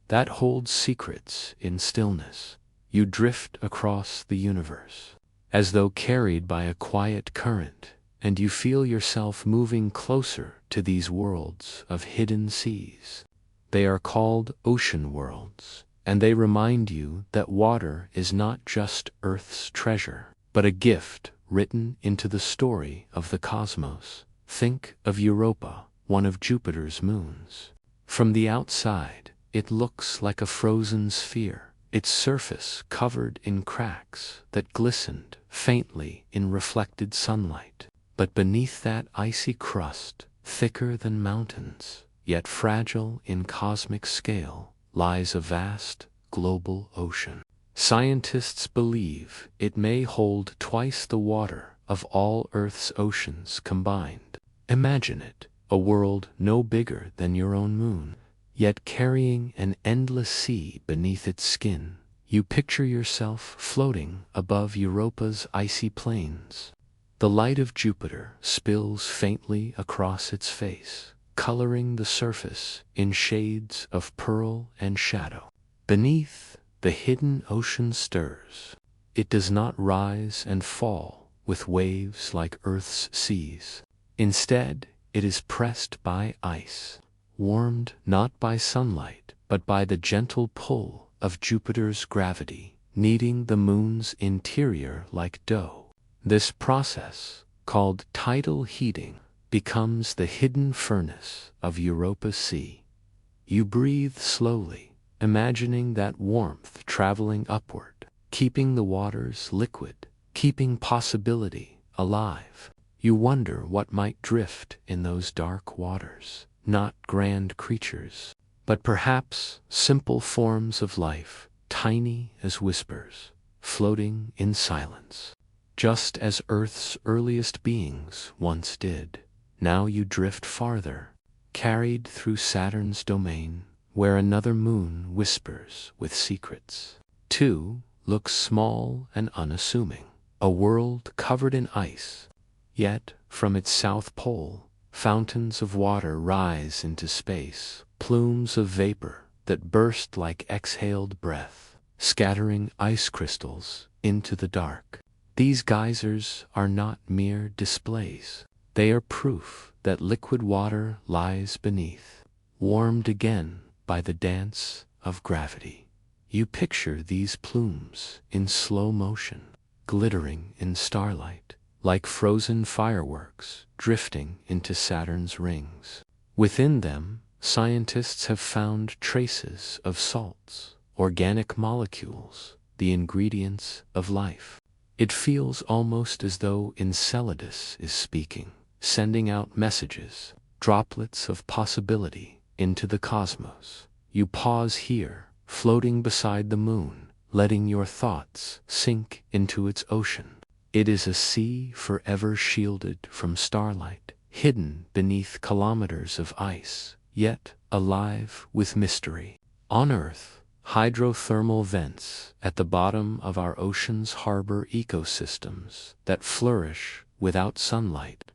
that holds secrets in stillness. You drift across the universe, as though carried by a quiet current, and you feel yourself moving closer to these worlds of hidden seas. They are called ocean worlds, and they remind you that water is not just Earth's treasure, but a gift written into the story of the cosmos. Think of Europa, one of Jupiter's moons. From the outside, it looks like a frozen sphere, its surface covered in cracks that glistened faintly in reflected sunlight. But beneath that icy crust, thicker than mountains, yet fragile in cosmic scale, lies a vast, global ocean. Scientists believe it may hold twice the water of all Earth's oceans combined. Imagine it, a world no bigger than your own moon, yet carrying an endless sea beneath its skin. You picture yourself floating above Europa's icy plains. The light of Jupiter spills faintly across its face, coloring the surface in shades of pearl and shadow. Beneath, the hidden ocean stirs. It does not rise and fall with waves like Earth's seas. Instead, it is pressed by ice, warmed not by sunlight, but by the gentle pull of Jupiter's gravity, kneading the moon's interior like dough. This process, called tidal heating, becomes the hidden furnace of Europa's sea. You breathe slowly, imagining that warmth traveling upward, keeping the waters liquid, keeping possibility alive. You wonder what might drift in those dark waters, not grand creatures, but perhaps simple forms of life, tiny as whispers, floating in silence. Just as Earth's earliest beings once did. Now you drift farther, carried through Saturn's domain, where another moon whispers with secrets. 2 looks small and unassuming, a world covered in ice. Yet, from its south pole, fountains of water rise into space, plumes of vapor that burst like exhaled breath, scattering ice crystals into the dark. These geysers are not mere displays. They are proof that liquid water lies beneath, warmed again by the dance of gravity. You picture these plumes in slow motion, glittering in starlight, like frozen fireworks drifting into Saturn's rings. Within them, scientists have found traces of salts, organic molecules, the ingredients of life. It feels almost as though Enceladus is speaking, sending out messages, droplets of possibility into the cosmos. You pause here, floating beside the moon, letting your thoughts sink into its ocean. It is a sea forever shielded from starlight, hidden beneath kilometers of ice, yet alive with mystery. On Earth, hydrothermal vents at the bottom of our oceans harbor ecosystems that flourish without sunlight,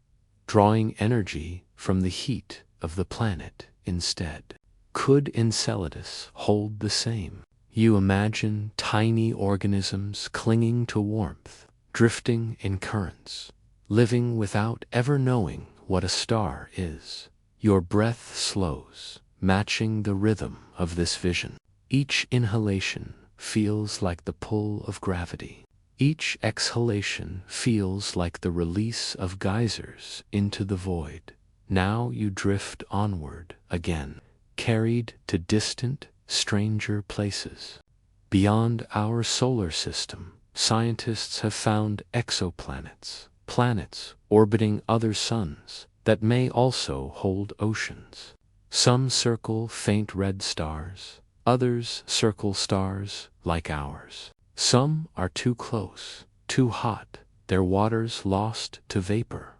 drawing energy from the heat of the planet instead. Could Enceladus hold the same? You imagine tiny organisms clinging to warmth, drifting in currents, living without ever knowing what a star is. Your breath slows, matching the rhythm of this vision. Each inhalation feels like the pull of gravity. Each exhalation feels like the release of geysers into the void. Now you drift onward again, carried to distant, stranger places. Beyond our solar system, scientists have found exoplanets, planets orbiting other suns that may also hold oceans. Some circle faint red stars, others circle stars like ours. Some are too close, too hot, their waters lost to vapor.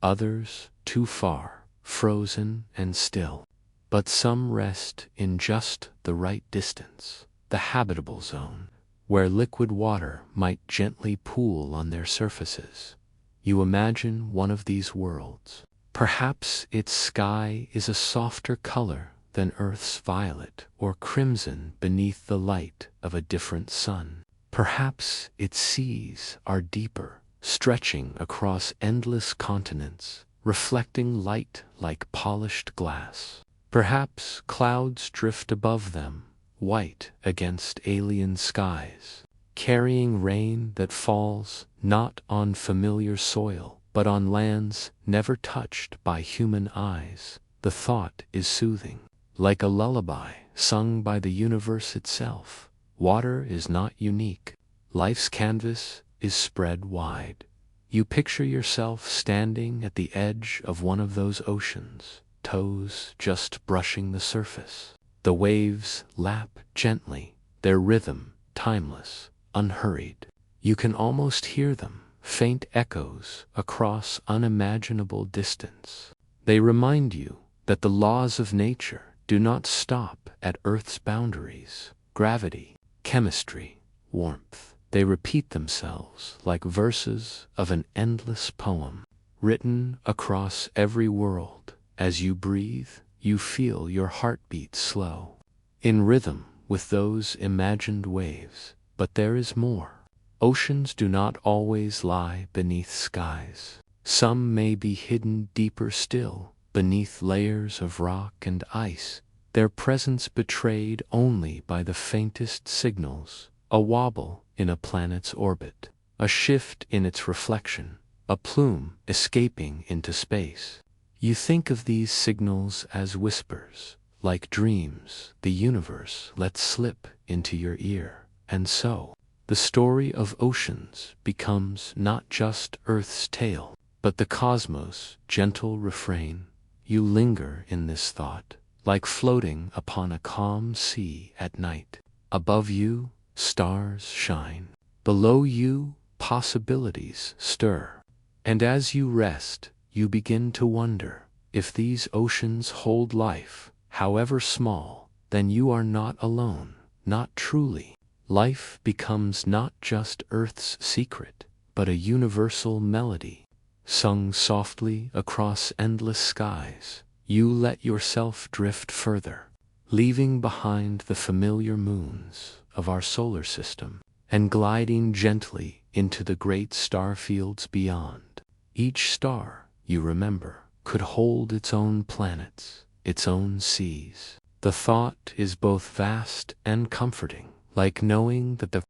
Others too far, frozen and still. But some rest in just the right distance, the habitable zone, where liquid water might gently pool on their surfaces. You imagine one of these worlds. Perhaps its sky is a softer color than Earth's violet or crimson beneath the light of a different sun. Perhaps its seas are deeper, stretching across endless continents, reflecting light like polished glass. Perhaps clouds drift above them, white against alien skies, carrying rain that falls not on familiar soil, but on lands never touched by human eyes. The thought is soothing, like a lullaby sung by the universe itself. Water is not unique. Life's canvas is spread wide. You picture yourself standing at the edge of one of those oceans, toes just brushing the surface. The waves lap gently, their rhythm timeless, unhurried. You can almost hear them, faint echoes across unimaginable distance. They remind you that the laws of nature do not stop at Earth's boundaries. Gravity, chemistry, warmth. They repeat themselves like verses of an endless poem, written across every world. As you breathe, you feel your heartbeat slow, in rhythm with those imagined waves. But there is more. Oceans do not always lie beneath skies. Some may be hidden deeper still, beneath layers of rock and ice, their presence betrayed only by the faintest signals, a wobble in a planet's orbit, a shift in its reflection, a plume escaping into space. You think of these signals as whispers, like dreams the universe lets slip into your ear. And so, the story of oceans becomes not just Earth's tale, but the cosmos' gentle refrain. You linger in this thought, like floating upon a calm sea at night. Above you, stars shine. Below you, possibilities stir. And as you rest, you begin to wonder, if these oceans hold life, however small, then you are not alone, not truly. Life becomes not just Earth's secret, but a universal melody, sung softly across endless skies. You let yourself drift further, leaving behind the familiar moons of our solar system, and gliding gently into the great star fields beyond. Each star, you remember, could hold its own planets, its own seas. The thought is both vast and comforting, like knowing that the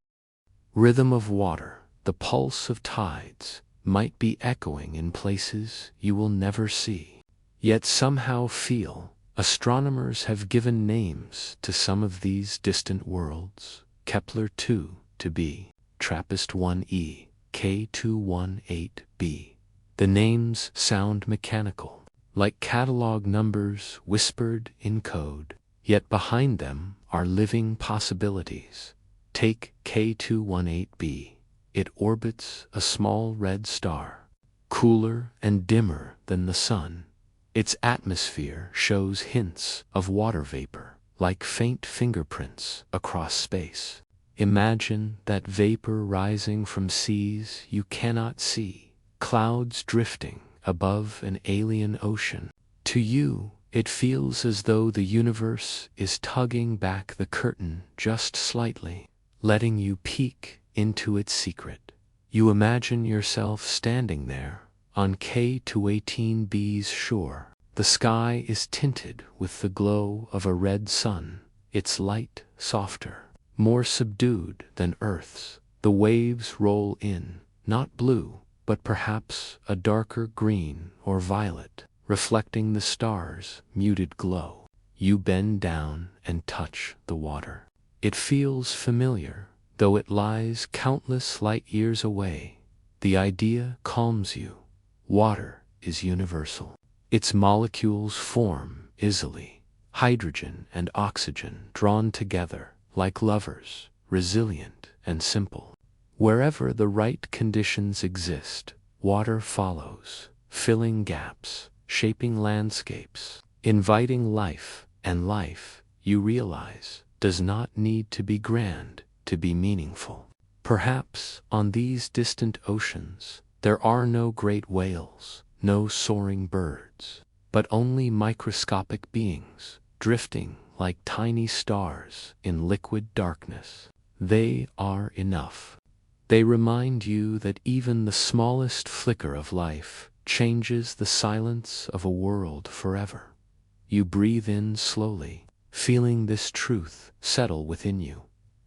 rhythm of water, the pulse of tides, might be echoing in places you will never see, yet somehow feel. Astronomers have given names to some of these distant worlds: Kepler 2 to be, TRAPPIST-1e, K218b. The names sound mechanical, like catalog numbers whispered in code, yet behind them are living possibilities. Take K218b. It orbits a small red star, cooler and dimmer than the sun. Its atmosphere shows hints of water vapor, like faint fingerprints across space. Imagine that vapor rising from seas you cannot see, clouds drifting above an alien ocean. To you, it feels as though the universe is tugging back the curtain just slightly, letting you peek into its secret. You imagine yourself standing there on K218b's shore. The sky is tinted with the glow of a red sun, its light softer, more subdued than Earth's. The waves roll in, not blue, but perhaps a darker green or violet, reflecting the star's muted glow. You bend down and touch the water. It feels familiar, though it lies countless light years away. The idea calms you. Water is universal. Its molecules form easily, hydrogen and oxygen drawn together like lovers, resilient and simple. Wherever the right conditions exist, water follows, filling gaps, shaping landscapes, inviting life, and life, you realize, does not need to be grand to be meaningful. Perhaps on these distant oceans, there are no great whales, no soaring birds, but only microscopic beings, drifting like tiny stars in liquid darkness. They are enough. They remind you that even the smallest flicker of life changes the silence of a world forever. You breathe in slowly, feeling this truth settle within you.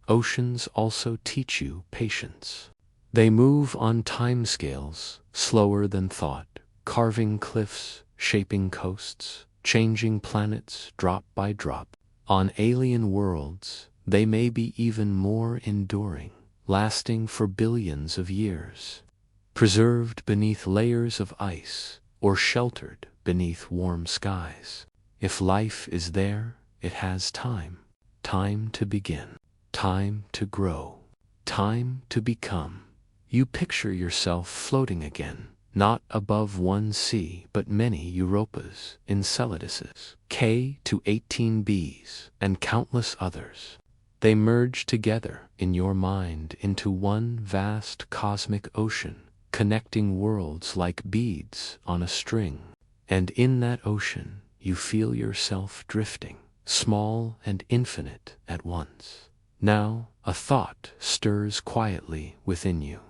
Oceans also teach you patience. They move on timescales slower than thought, carving cliffs, shaping coasts, changing planets drop by drop. On alien worlds, they may be even more enduring, lasting for billions of years, preserved beneath layers of ice or sheltered beneath warm skies. If life is there, it has time. Time to begin. Time to grow. Time to become. You picture yourself floating again, not above one sea but many Europas, Enceladises, K218b's, and countless others. They merge together in your mind into one vast cosmic ocean, connecting worlds like beads on a string. And in that ocean, you feel yourself drifting, small and infinite at once. Now, a thought stirs quietly within you.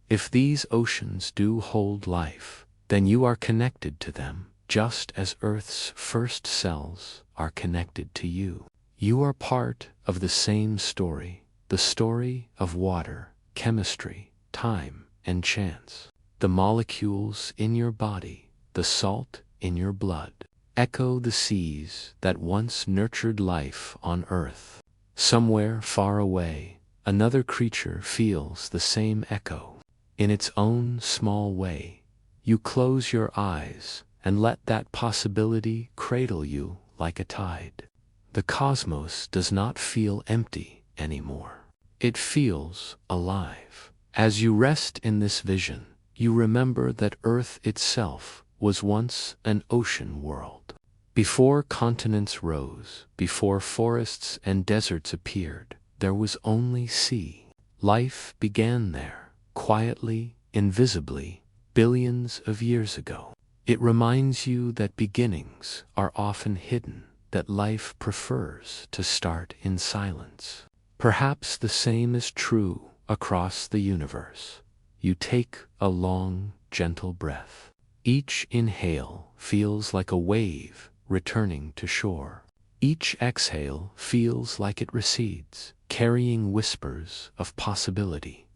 If these oceans do hold life, then you are connected to them, just as Earth's first cells are connected to you. You are part of the same story, the story of water, chemistry, time, and chance. The molecules in your body, the salt in your blood, echo the seas that once nurtured life on Earth. Somewhere far away, another creature feels the same echo. In its own small way, you close your eyes and let that possibility cradle you like a tide. The cosmos does not feel empty anymore. It feels alive. As you rest in this vision, you remember that Earth itself was once an ocean world. Before continents rose, before forests and deserts appeared, there was only sea. Life began there, quietly, invisibly, billions of years ago. It reminds you that beginnings are often hidden, that life prefers to start in silence. Perhaps the same is true across the universe. You take a long, gentle breath. Each inhale feels like a wave returning to shore. Each exhale feels like it recedes, carrying whispers of possibility.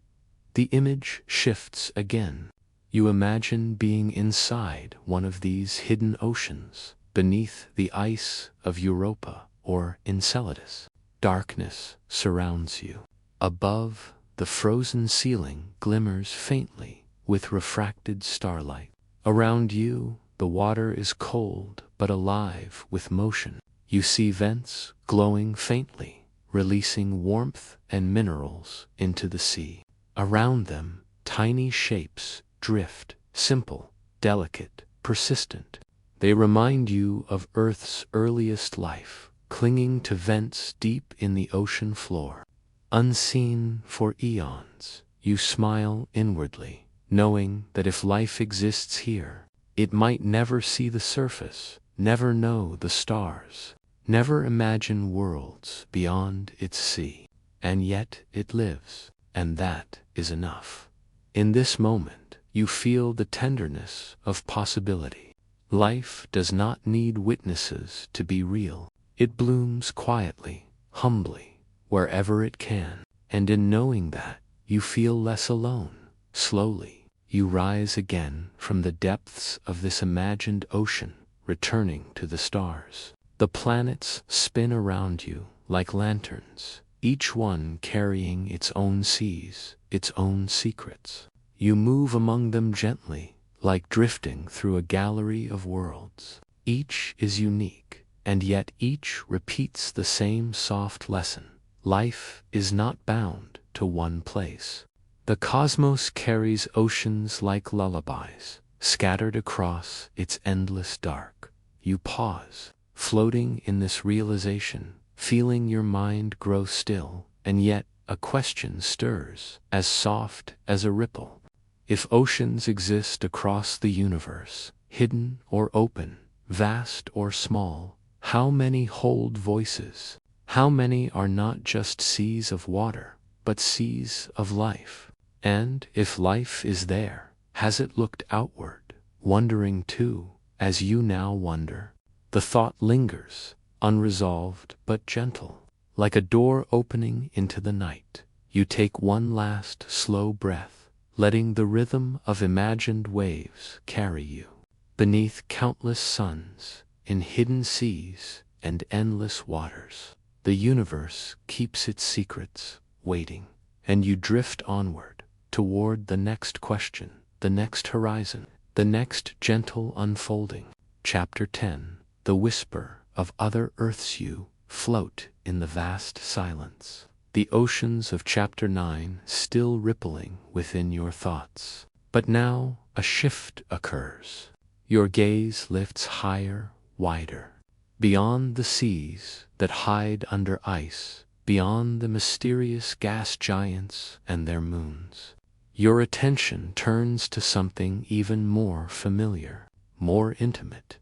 The image shifts again. You imagine being inside one of these hidden oceans, beneath the ice of Europa or Enceladus. Darkness surrounds you. Above, the frozen ceiling glimmers faintly with refracted starlight. Around you, the water is cold but alive with motion. You see vents glowing faintly, releasing warmth and minerals into the sea. Around them, tiny shapes drift, simple, delicate, persistent. They remind you of Earth's earliest life, clinging to vents deep in the ocean floor. Unseen for eons, you smile inwardly, knowing that if life exists here, it might never see the surface, never know the stars, never imagine worlds beyond its sea. And yet it lives, and that is enough. In this moment, you feel the tenderness of possibility. Life does not need witnesses to be real. It blooms quietly, humbly, wherever it can. And in knowing that, you feel less alone. Slowly, you rise again from the depths of this imagined ocean, returning to the stars. The planets spin around you like lanterns, each one carrying its own seas, its own secrets. You move among them gently, like drifting through a gallery of worlds. Each is unique, and yet each repeats the same soft lesson. Life is not bound to one place. The cosmos carries oceans like lullabies, scattered across its endless dark. You pause, floating in this realization, feeling your mind grow still, and yet a question stirs, as soft as a ripple. If oceans exist across the universe, hidden or open, vast or small, how many hold voices? How many are not just seas of water, but seas of life? And if life is there, has it looked outward, wondering too, as you now wonder? The thought lingers, unresolved but gentle, like a door opening into the night. You take one last slow breath, letting the rhythm of imagined waves carry you. Beneath countless suns, in hidden seas and endless waters, the universe keeps its secrets, waiting, and you drift onward, toward the next question, the next horizon, the next gentle unfolding. Chapter 10. The whisper of other Earths. You float in the vast silence, the oceans of Chapter 9 still rippling within your thoughts. But now a shift occurs. Your gaze lifts higher, wider, beyond the seas that hide under ice, beyond the mysterious gas giants and their moons. Your attention turns to something even more familiar, more intimate.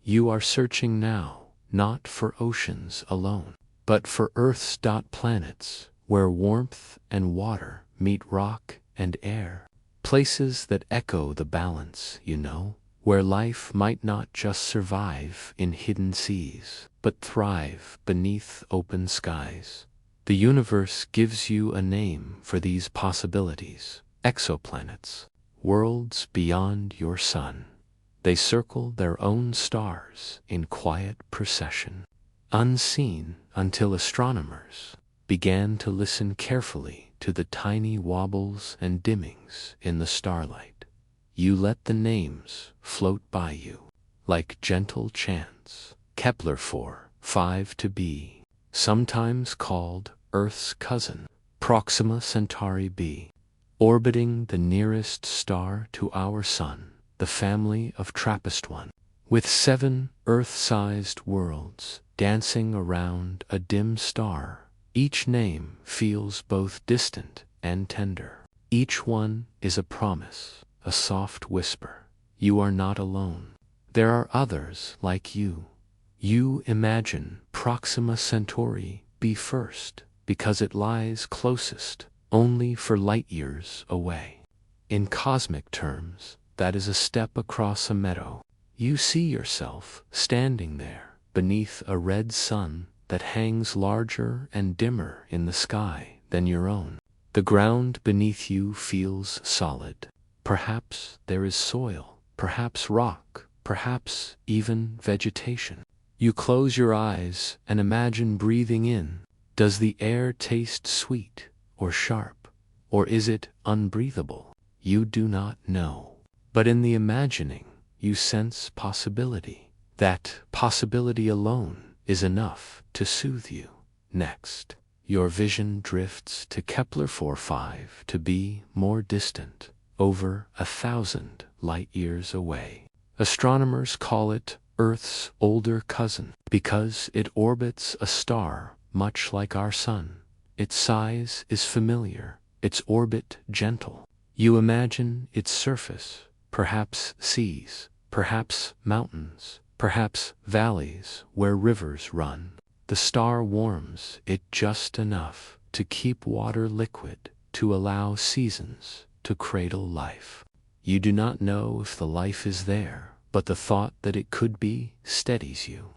You are searching now, not for oceans alone, but for Earth's planets, where warmth and water meet rock and air. Places that echo the balance, where life might not just survive in hidden seas, but thrive beneath open skies. The universe gives you a name for these possibilities: exoplanets, worlds beyond your sun. They circle their own stars in quiet procession, unseen until astronomers began to listen carefully to the tiny wobbles and dimmings in the starlight. You let the names float by you, like gentle chants. Kepler 4, 5 b, sometimes called Earth's cousin, Proxima Centauri b, orbiting the nearest star to our sun, the family of TRAPPIST-1, with 7 Earth-sized worlds dancing around a dim star. Each name feels both distant and tender. Each one is a promise, a soft whisper. You are not alone. There are others like you. You imagine Proxima Centauri be first, because it lies closest, only for light years away. In cosmic terms, that is a step across a meadow. You see yourself standing there beneath a red sun that hangs larger and dimmer in the sky than your own. The ground beneath you feels solid. Perhaps there is soil, perhaps rock, perhaps even vegetation. You close your eyes and imagine breathing in. Does the air taste sweet or sharp, or is it unbreathable? You do not know. But in the imagining, you sense possibility. That possibility alone is enough to soothe you. Next, your vision drifts to Kepler 4-5 to be more distant, over 1,000 light-years away. Astronomers call it Earth's older cousin because it orbits a star much like our sun. Its size is familiar, its orbit gentle. You imagine its surface, perhaps seas, perhaps mountains, perhaps valleys where rivers run. The star warms it just enough to keep water liquid, to allow seasons to cradle life. You do not know if the life is there, but the thought that it could be steadies you,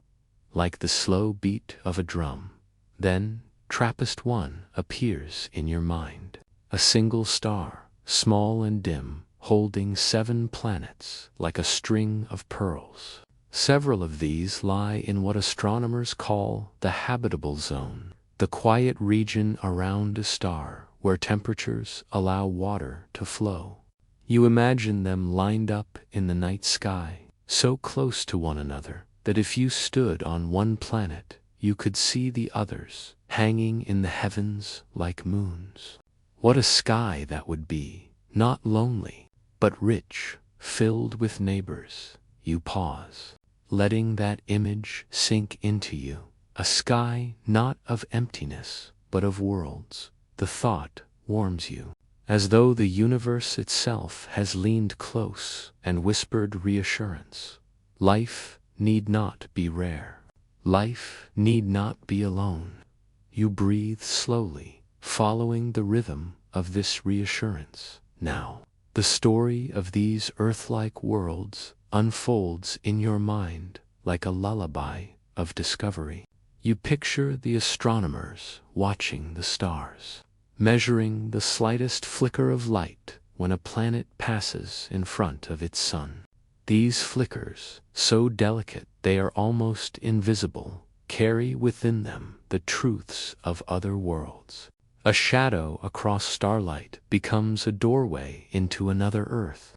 like the slow beat of a drum. Then, TRAPPIST-1 appears in your mind. A single star, small and dim, holding 7 planets like a string of pearls. Several of these lie in what astronomers call the habitable zone, the quiet region around a star where temperatures allow water to flow. You imagine them lined up in the night sky, so close to one another that if you stood on one planet, you could see the others hanging in the heavens like moons. What a sky that would be, not lonely, but rich, filled with neighbors. You pause, letting that image sink into you. A sky not of emptiness, but of worlds. The thought warms you, as though the universe itself has leaned close and whispered reassurance. Life need not be rare. Life need not be alone. You breathe slowly, following the rhythm of this reassurance. Now, the story of these Earth-like worlds unfolds in your mind like a lullaby of discovery. You picture the astronomers watching the stars, measuring the slightest flicker of light when a planet passes in front of its sun. These flickers, so delicate they are almost invisible, carry within them the truths of other worlds. A shadow across starlight becomes a doorway into another Earth.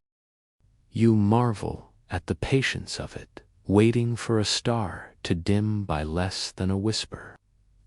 You marvel at the patience of it, waiting for a star to dim by less than a whisper.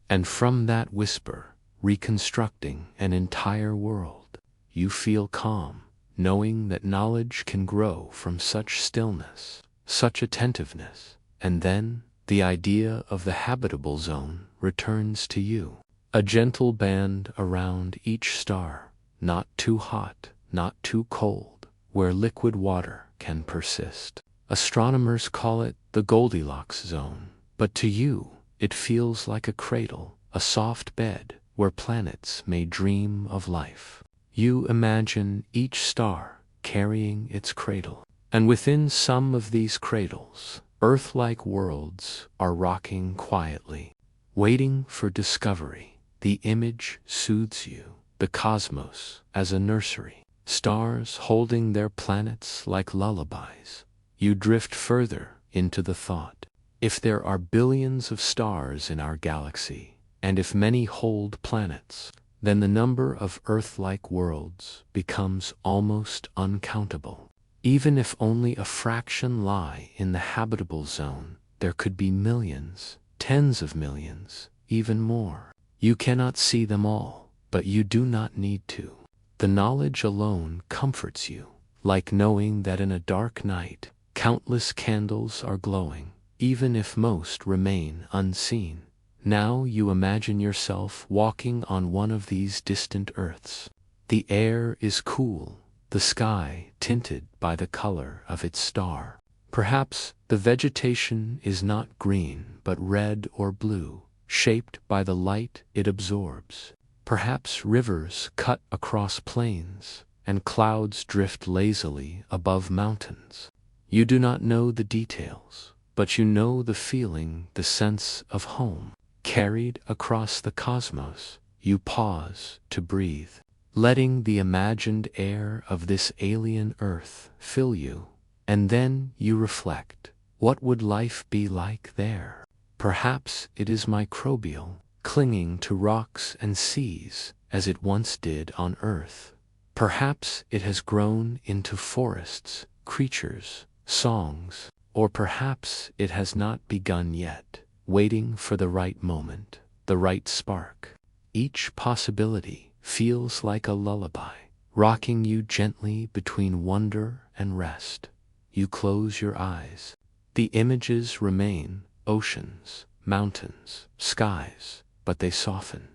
And from that whisper, reconstructing an entire world. You feel calm, knowing that knowledge can grow from such stillness, such attentiveness. And then, the idea of the habitable zone returns to you. A gentle band around each star, not too hot, not too cold, where liquid water can persist. Astronomers call it the Goldilocks zone, but to you, it feels like a cradle, a soft bed where planets may dream of life. You imagine each star carrying its cradle, and within some of these cradles, Earth-like worlds are rocking quietly, waiting for discovery. The image soothes you, the cosmos as a nursery, stars holding their planets like lullabies. You drift further into the thought. If there are billions of stars in our galaxy, and if many hold planets, then the number of Earth-like worlds becomes almost uncountable. Even if only a fraction lie in the habitable zone, there could be millions, tens of millions, even more. You cannot see them all, but you do not need to. The knowledge alone comforts you, like knowing that in a dark night, countless candles are glowing, even if most remain unseen. Now you imagine yourself walking on one of these distant Earths. The air is cool, the sky tinted by the color of its star. Perhaps the vegetation is not green but red or blue, shaped by the light it absorbs. Perhaps rivers cut across plains, and clouds drift lazily above mountains. You do not know the details, but you know the feeling, the sense of home. Carried across the cosmos, you pause to breathe, letting the imagined air of this alien Earth fill you. And then you reflect, what would life be like there? Perhaps it is microbial, clinging to rocks and seas as it once did on Earth. Perhaps it has grown into forests, creatures, songs, or perhaps it has not begun yet, waiting for the right moment, the right spark. Each possibility feels like a lullaby, rocking you gently between wonder and rest. You close your eyes. The images remain, oceans, mountains, skies, but they soften,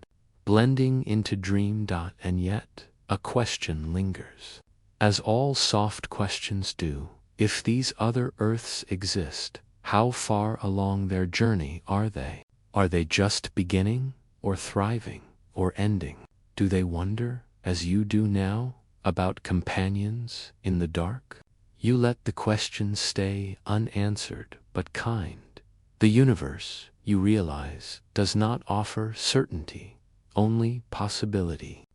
blending into dream. And yet, a question lingers. As all soft questions do, if these other Earths exist, how far along their journey are they? Are they just beginning, or thriving, or ending? Do they wonder, as you do now, about companions in the dark? You let the questions stay unanswered but kind. The universe, you realize, does not offer certainty, only possibility.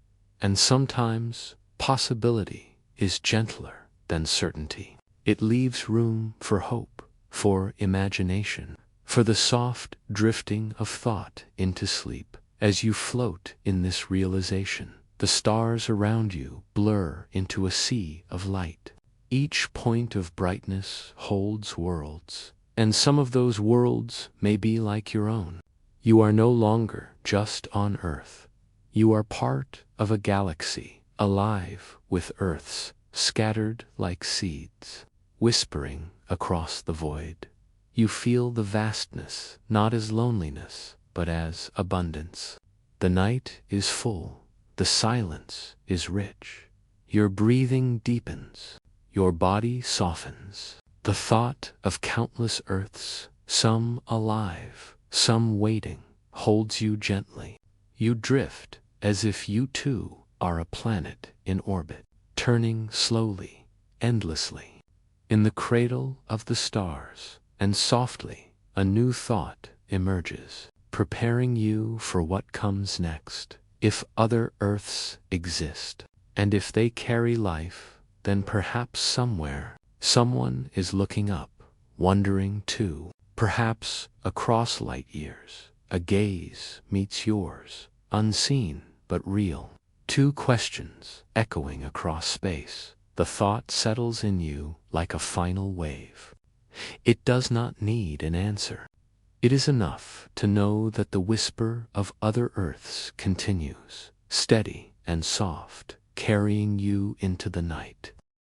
And sometimes, possibility is gentler than certainty. It leaves room for hope, for imagination, for the soft drifting of thought into sleep. As you float in this realization, the stars around you blur into a sea of light. Each point of brightness holds worlds, and some of those worlds may be like your own. You are no longer just on Earth. You are part of a galaxy, alive with Earths scattered like seeds, whispering across the void. You feel the vastness, not as loneliness, but as abundance. The night is full, the silence is rich. Your breathing deepens, your body softens. The thought of countless Earths, some alive, some waiting, holds you gently. You drift as if you too are a planet in orbit, turning slowly, endlessly, in the cradle of the stars, and softly a new thought emerges, preparing you for what comes next. If other Earths exist, and if they carry life, then perhaps somewhere, someone is looking up, wondering too. Perhaps across light years, a gaze meets yours, unseen but real. Two questions echoing across space. The thought settles in you like a final wave. It does not need an answer. It is enough to know that the whisper of other Earths continues, steady and soft, carrying you into the night.